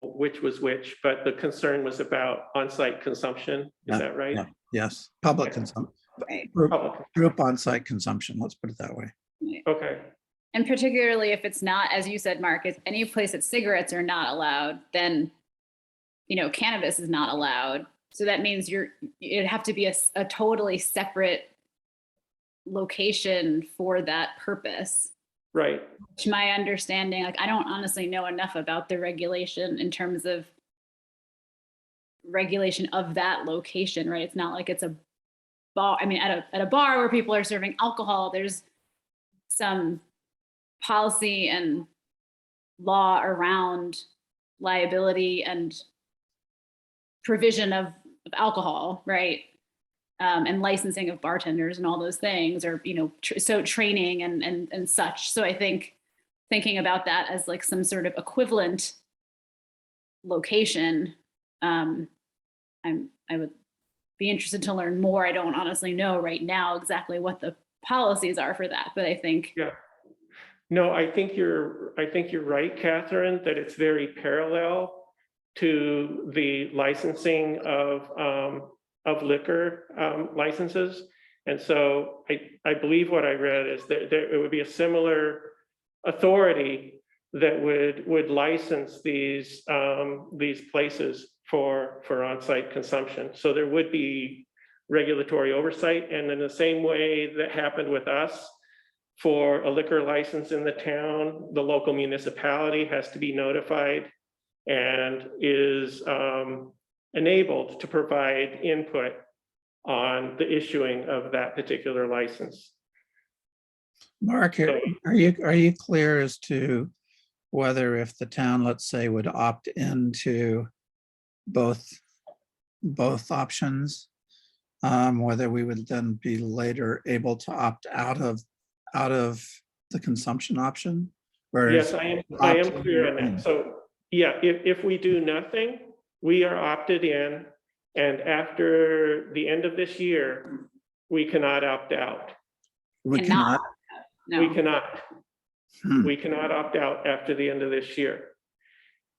which was which, but the concern was about on-site consumption. Is that right? Yeah. Yes, public Okay. consumption, Right. group on-site consumption, let's put it that way. Okay. And particularly if it's not, as you said, Mark, if any place that cigarettes are not allowed, then, cannabis is not allowed. So that means it'd have to be a totally separate location for that purpose. Right. To my understanding, I don't honestly know enough about the regulation in terms of regulation of that location, right? It's not like it's a bar. I mean, at a bar where people are serving alcohol, there's some policy and law around liability and provision of alcohol, right? And licensing of bartenders and all those things, or so training and such. So I think thinking about that as like some sort of equivalent location, I would be interested to learn more. I don't honestly know right now exactly what the policies are for that, but I think Yeah. No, I think you're right, Catherine, that it's very parallel to the licensing of liquor licenses. And so I believe what I read is that it would be a similar authority that would license these places for on-site consumption. So there would be regulatory oversight. And in the same way that happened with us, for a liquor license in the town, the local municipality has to be notified and is enabled to provide input on the issuing of that particular license. Mark, So- are you clear as to whether if the town, let's say, would opt into both options, whether we would then be later able to opt out of the consumption option. Yes, whereas I am opt clear on in. that. So, yeah, if we do nothing, we are opted in, and after the end of this year, we cannot opt out. We Cannot. cannot. We No, cannot. Hmm. We cannot opt out after the end of this year.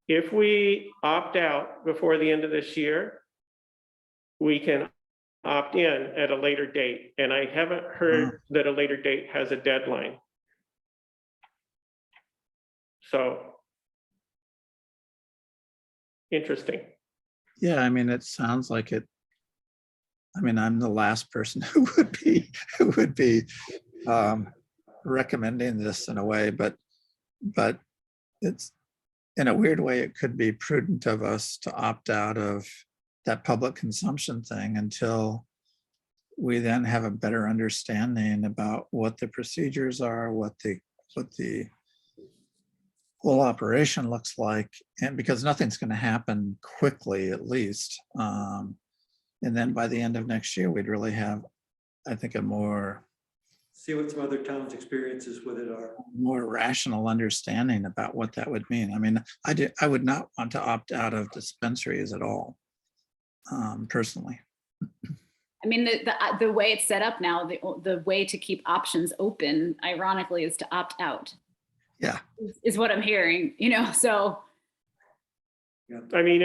If we opt out before the end of this year, we can opt in at a later date, and I haven't heard that a later date has a deadline. So, interesting. Yeah, I mean, it sounds like it. I mean, I'm the last person who would be recommending this in a way, but it's in a weird way, it could be prudent of us to opt out of that public consumption thing until we then have a better understanding about what the procedures are, what the whole operation looks like, and because nothing's going to happen quickly, at least. And then by the end of next year, we'd really have, I think, a more See what some other towns' experiences with it are. rational understanding about what that would mean. I mean, I would not want to opt out of dispensaries at all, personally. I mean, the way it's set up now, the way to keep options open, ironically, is to opt out. Yeah. Is what I'm hearing, so. I mean,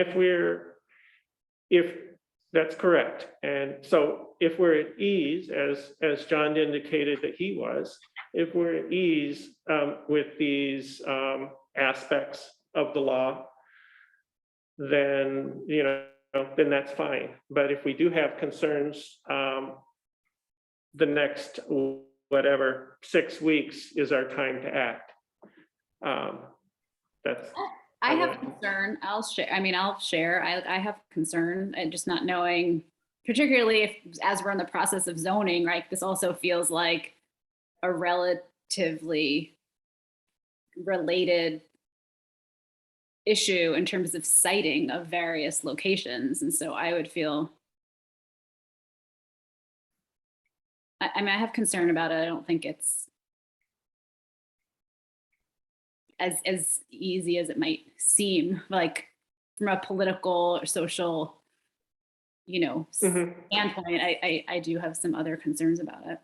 if that's correct. And so if we're at ease, as John indicated that he was, if we're at ease with these aspects of the law, then, then that's fine. But if we do have concerns, the next, 6 weeks is our time to act. That's. I have concern. I'll share. I have concern and just not knowing, particularly if, as we're in the process of zoning, right? This also feels like a relatively related issue in terms of siting of various locations. And so I would feel, I mean, I have concern about it. I don't think it's as easy as it might seem, like from a political or social, standpoint. I do have some other concerns about it.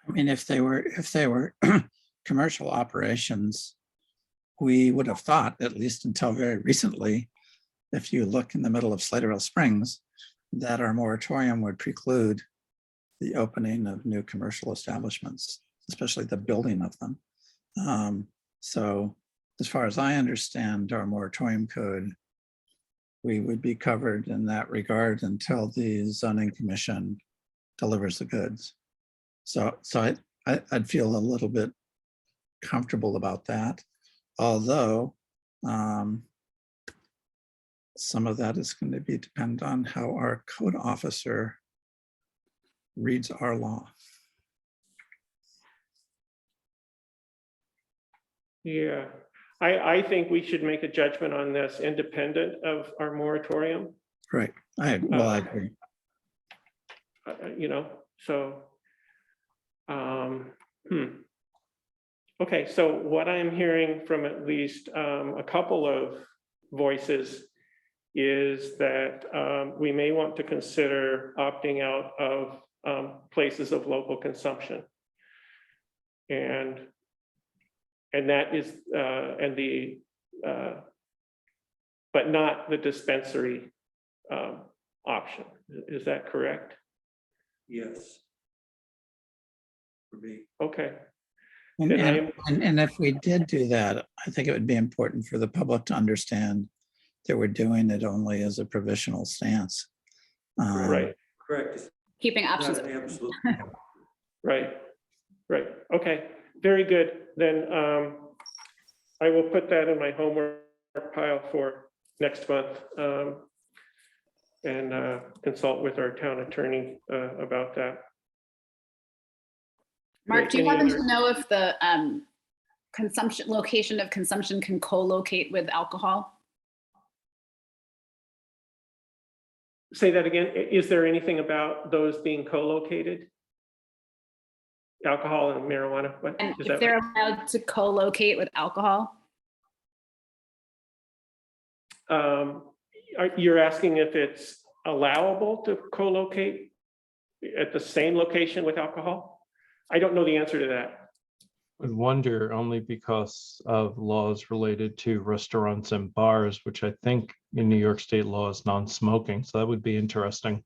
I mean, if they were commercial operations, we would have thought, at least until very recently, if you look in the middle of Sladeville Springs, that our moratorium would preclude the opening of new commercial establishments, especially the building of them. So as far as I understand our moratorium code, we would be covered in that regard until the zoning commission delivers the goods. So I'd feel a little bit comfortable about that. Although some of that is going to be dependent on how our code officer reads our law. Yeah, I think we should make a judgment on this independent of our moratorium. Right. I agree. So. Okay, so what I'm hearing from at least a couple of voices is that we may want to consider opting out of places of local consumption. And that is, but not the dispensary option. Is that correct? Yes. For me. Okay. And if we did do that, I think it would be important for the public to understand that we're doing it only as a provisional stance. Right. Correct. Keeping options. Not an absolute. Right. Okay, very good. Then I will put that in my homework pile for next month and consult with our town attorney about that. Mark, do you Any happen other- to know if the location of consumption can co-locate with alcohol? Say that again. Is there anything about those being co-located? Alcohol and marijuana? What And is if that? they're allowed to co-locate with alcohol, You're asking if it's allowable to co-locate at the same location with alcohol? I don't know the answer to that. Would wonder only because of laws related to restaurants and bars, which I think in New York state law is non-smoking. So that would be interesting.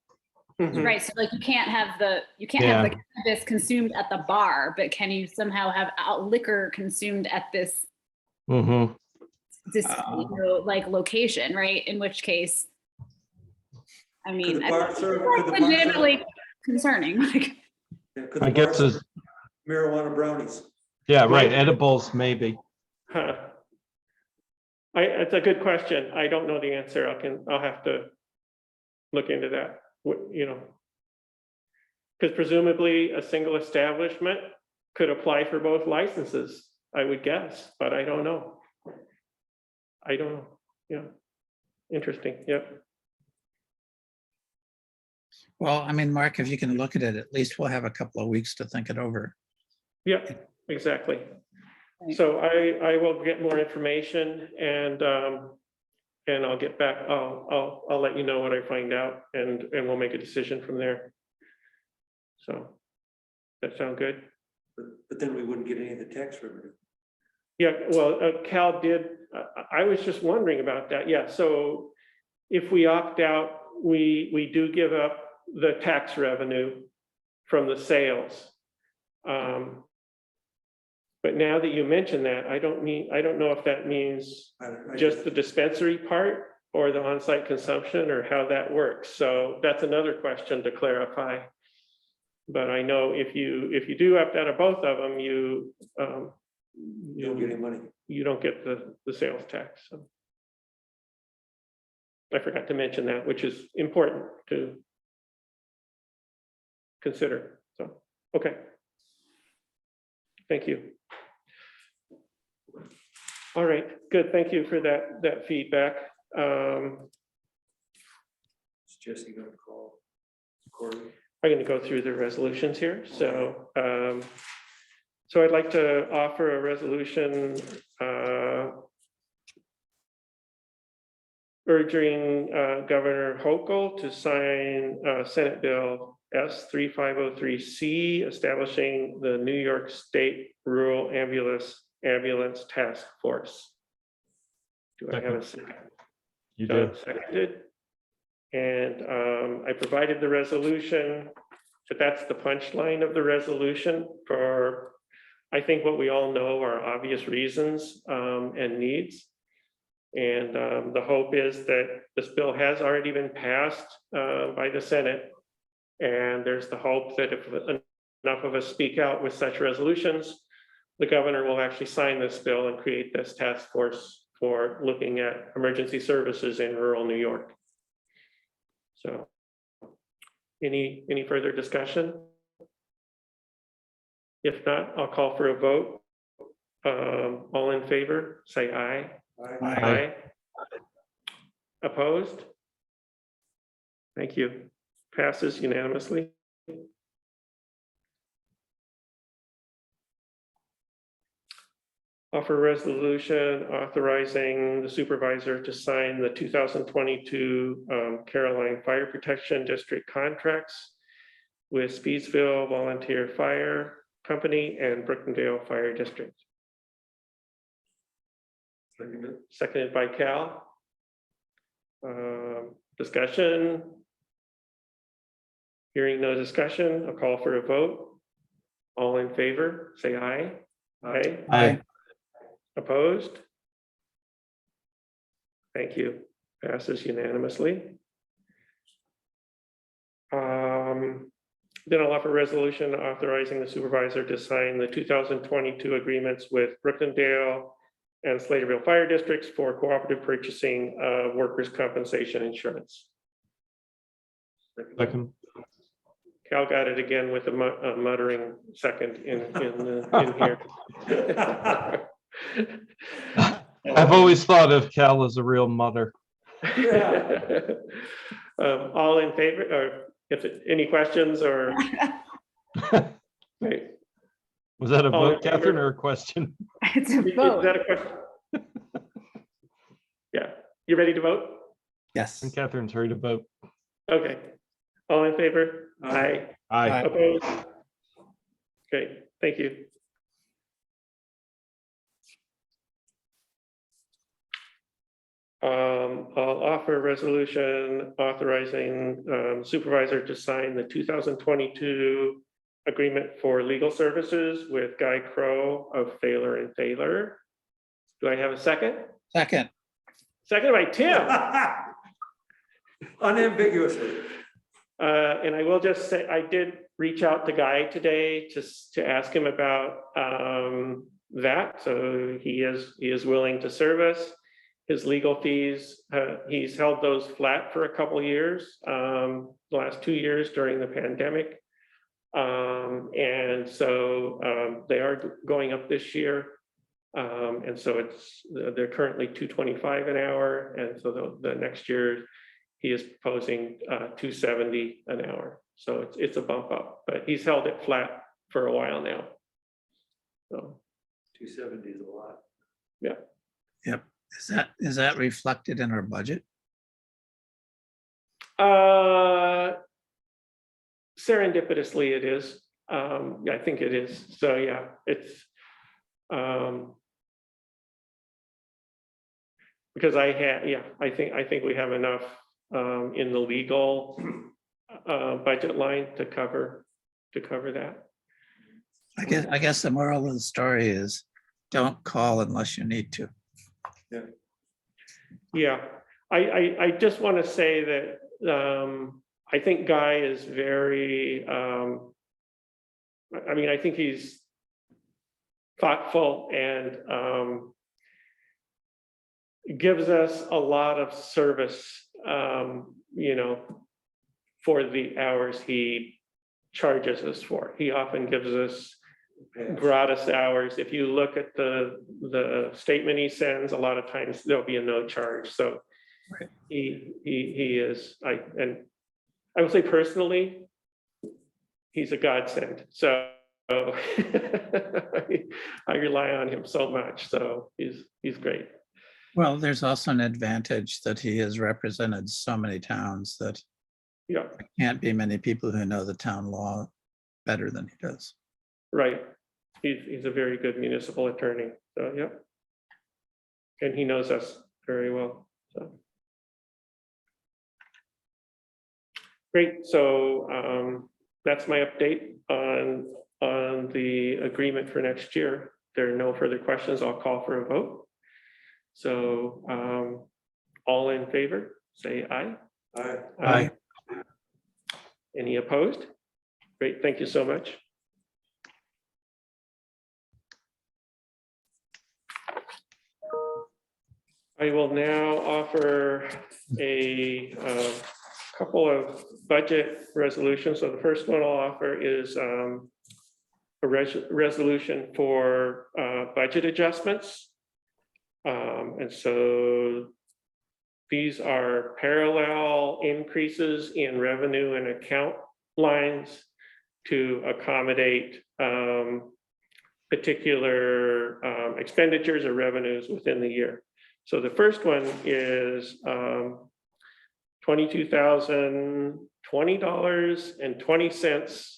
Mhm. right? So like you can't have the Yeah. cannabis consumed at the bar, but can you somehow have liquor consumed at this Mhm. like location, right? In which case, I mean, Could the bar serve- could the bar serve- legitimately concerning. Like, Yeah, could I the bar guess serve is, marijuana brownies? yeah, right. Right. Edibles, maybe. Huh. It's a good question. I don't know the answer. I'll have to look into that, you know. Because presumably a single establishment could apply for both licenses, I would guess, but I don't know. I don't know. Yeah. Interesting. Yep. Well, I mean, Mark, if you can look at it, at least we'll have a couple of weeks to think it over. Yep, exactly. Right. So I will get more information and I'll get back. I'll let you know what I find out and we'll make a decision from there. So that sound good? But then we wouldn't get any of the tax revenue. Yeah, well, Cal did, I was just wondering about that. Yeah, so if we opt out, we do give up the tax revenue from the sales. But now that you mention that, I don't know if that means just the dispensary part or the on-site consumption or how that works. So that's another question to clarify. But I know if you do opt out of both of them, you don't get any money. You don't get the sales tax. So I forgot to mention that, which is important to consider. So, okay. Thank you. All right, good. Thank you for that feedback. Is Jesse gonna call Corey? I'm going to go through the resolutions here. So, so I'd like to offer a resolution urging Governor Hochul to sign Senate Bill S-3503C, establishing the New York State Rural Ambulance Task Force. Do I have a second? You Doug did. seconded. And I provided the resolution, but that's the punchline of the resolution for, I think, what we all know are obvious reasons and needs. And the hope is that this bill has already been passed by the Senate. And there's the hope that if enough of us speak out with such resolutions, the governor will actually sign this bill and create this task force for looking at emergency services in rural New York. So any further discussion? If not, I'll call for a vote. All in favor, say aye. Aye. Opposed? Thank you. Passes unanimously. Offer resolution authorizing the supervisor to sign the 2022 Caroline Fire Protection District contracts with Speedsville Volunteer Fire Company and Brookendale Fire District. Seconded by Cal. Discussion. Hearing no discussion, I'll call for a vote. All in favor, say aye. Aye. Aye. Opposed? Thank you. Passes unanimously. Then I'll offer a resolution authorizing the supervisor to sign the 2022 agreements with Brookendale and Sladeville Fire Districts for cooperative purchasing of workers' compensation insurance. Second. Cal got it again with a muttering second in here. I've always thought of Cal as a real mother. All in favor, or if any questions or? Right. Was that a All in vote, Catherine, favor? or a question? It's a Is vote. that a question? Yeah, you ready to vote? Yes. And Catherine's ready to vote. Okay. All in favor? Aye. Aye. Opposed? Okay, thank you. I'll offer a resolution authorizing supervisor to sign the 2022 agreement for legal services with Guy Crow of Thaler and Thaler. Do I have a second? Second. Second by Tim. Unambiguously. And I will just say, I did reach out to Guy today to ask him about that. So he is willing to serve us. His legal fees, he's held those flat for a couple years, the last 2 years during the pandemic. And so they are going up this year. And so they're currently $225 an hour. And so the next year he is proposing $270 an hour. So it's a bump up, but he's held it flat for a while now. So 270 is a lot. yeah. Yep. Is that reflected in our budget? Serendipitously it is. I think it is. So yeah, it's because I think we have enough in the legal budget line to cover that. I guess the moral of the story is don't call unless you need to. Yeah, I just want to say that I think Guy is very, I mean, I think he's thoughtful and gives us a lot of service, you know, for the hours he charges us for. He often gives us gratis hours. If you look at the statement he sends, a lot of times there'll be a no charge. So Right. he is, I will say personally, he's a godsend. So I rely on him so much. So he's great. Well, there's also an advantage that he has represented so many towns that Yeah, there can't be many people who know the town law better than he does. right. He's a very good municipal attorney. So yeah. And he knows us very well. So great. So that's my update on the agreement for next year. If there are no further questions, I'll call for a vote. So all in favor, say aye. Aye. Aye. Any opposed? Great, thank you so much. I will now offer a couple of budget resolutions. So the first one I'll offer is a resolution for budget adjustments. And so these are parallel increases in revenue and account lines to accommodate particular expenditures or revenues within the year. So the first one is $22,020.20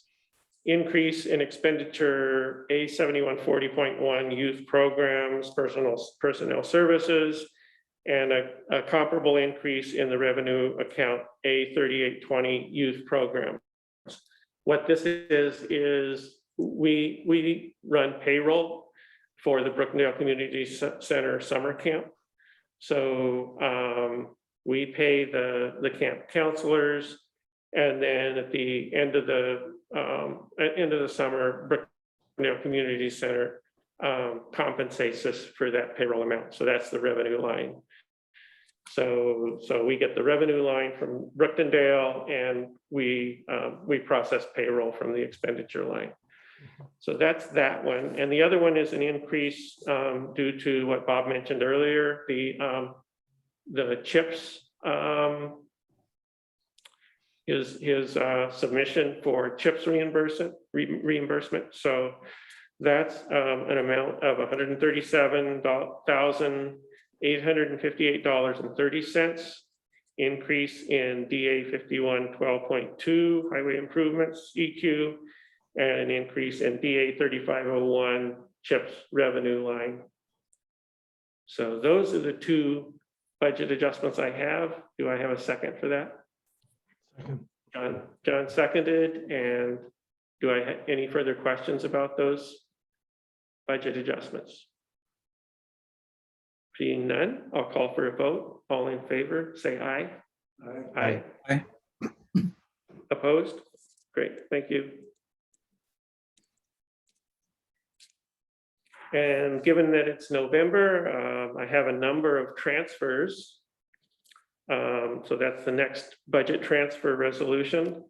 increase in expenditure A7140.1 youth programs, personnel services, and a comparable increase in the revenue account A3820 youth programs. What this is we run payroll for the Brookendale Community Center summer camp. So we pay the camp counselors, and then at the end of the summer, Brookendale Community Center compensates us for that payroll amount. So that's the revenue line. So we get the revenue line from Brookendale, and we process payroll from the expenditure line. So that's that one. And the other one is an increase due to what Bob mentioned earlier, the CHIPS his submission for CHIPS reimbursement. So that's an amount of $137,858.30. Increase in DA 5112.2 highway improvements EQ, and an increase in DA 3501 CHIPS revenue line. So those are the two budget adjustments I have. Do I have a second for that? Second. John seconded, and do I have any further questions about those budget adjustments? Seeing none, I'll call for a vote. All in favor, say aye. Aye. Aye. Opposed? Great, thank you. And given that it's November, I have a number of transfers. So that's the next budget transfer resolution.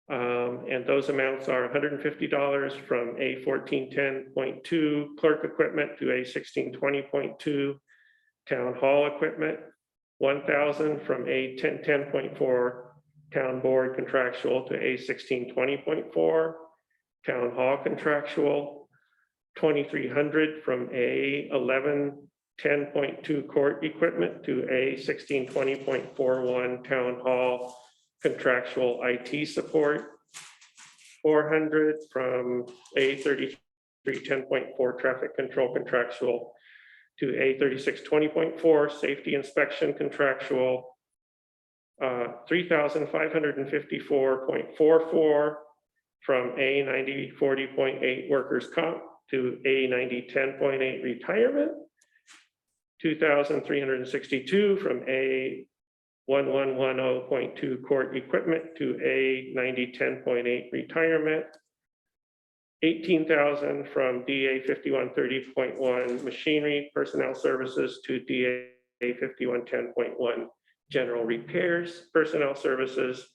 And those amounts are $150 from A 1410.2 clerk equipment to A 1620.2 town hall equipment, 1,000 from A 1010.4 town board contractual to A 1620.4 town hall contractual, 2,300 from A 1110.2 court equipment to A 1620.41 town hall contractual IT support, 400 from A 3310.4 traffic control contractual to A 3620.4 safety inspection contractual, 3,554.44 from A 9040.8 workers comp to A 9010.8 retirement, 2,362 from A 1110.2 court equipment to A 9010.8 retirement, 18,000 from DA 5130.1 machinery personnel services to DA 5110.1 general repairs personnel services,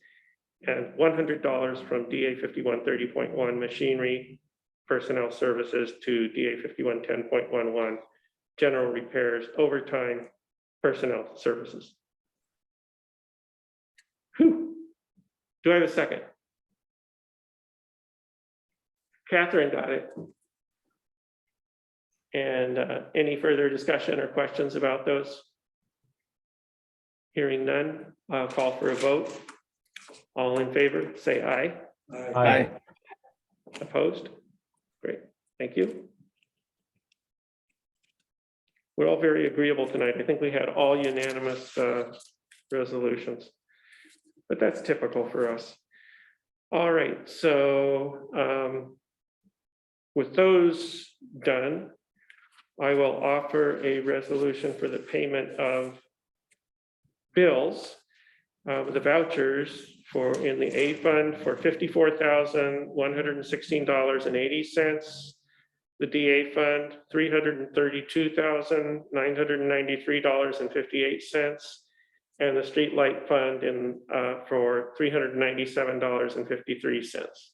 and $100 from DA 5130.1 machinery personnel services to DA 5110.11 general repairs overtime personnel services. Whew. Do I have a second? Catherine got it. And any further discussion or questions about those? Hearing none, I'll call for a vote. All in favor, say aye. Aye. Opposed? Great, thank you. We're all very agreeable tonight. I think we had all unanimous resolutions, but that's typical for us. All right, so with those done, I will offer a resolution for the payment of bills with the vouchers for in the A fund for $54,116.80. The DA fund, $332,993.58. And the street light fund in for $397.53.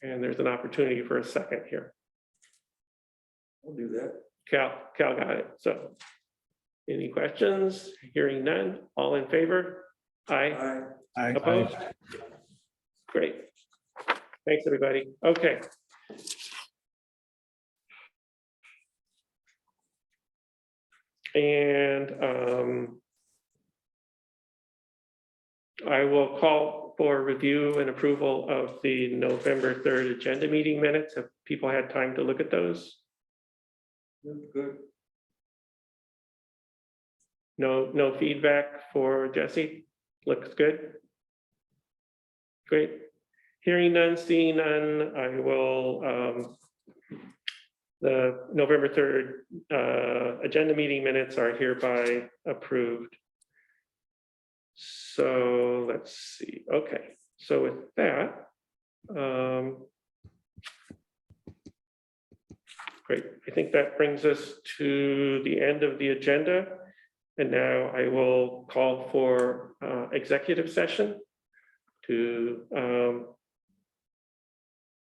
And there's an opportunity for a second here. I'll do that. Cal got it. So any questions? Hearing none, all in favor? Aye. Aye. Opposed? Great. Thanks, everybody. Okay. And I will call for review and approval of the November 3rd agenda meeting minutes. Have people had time to look at those? Good. No feedback for Jesse? Looks good. Great. Hearing none, seeing none, I will, the November 3rd agenda meeting minutes are hereby approved. So let's see. Okay, so with that, great. I think that brings us to the end of the agenda. And now I will call for executive session to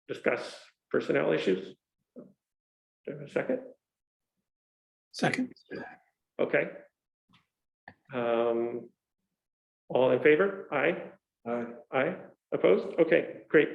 discuss personnel issues. Do I have a second? Second. Okay. All in favor? Aye. Aye. Aye. Opposed? Okay, great.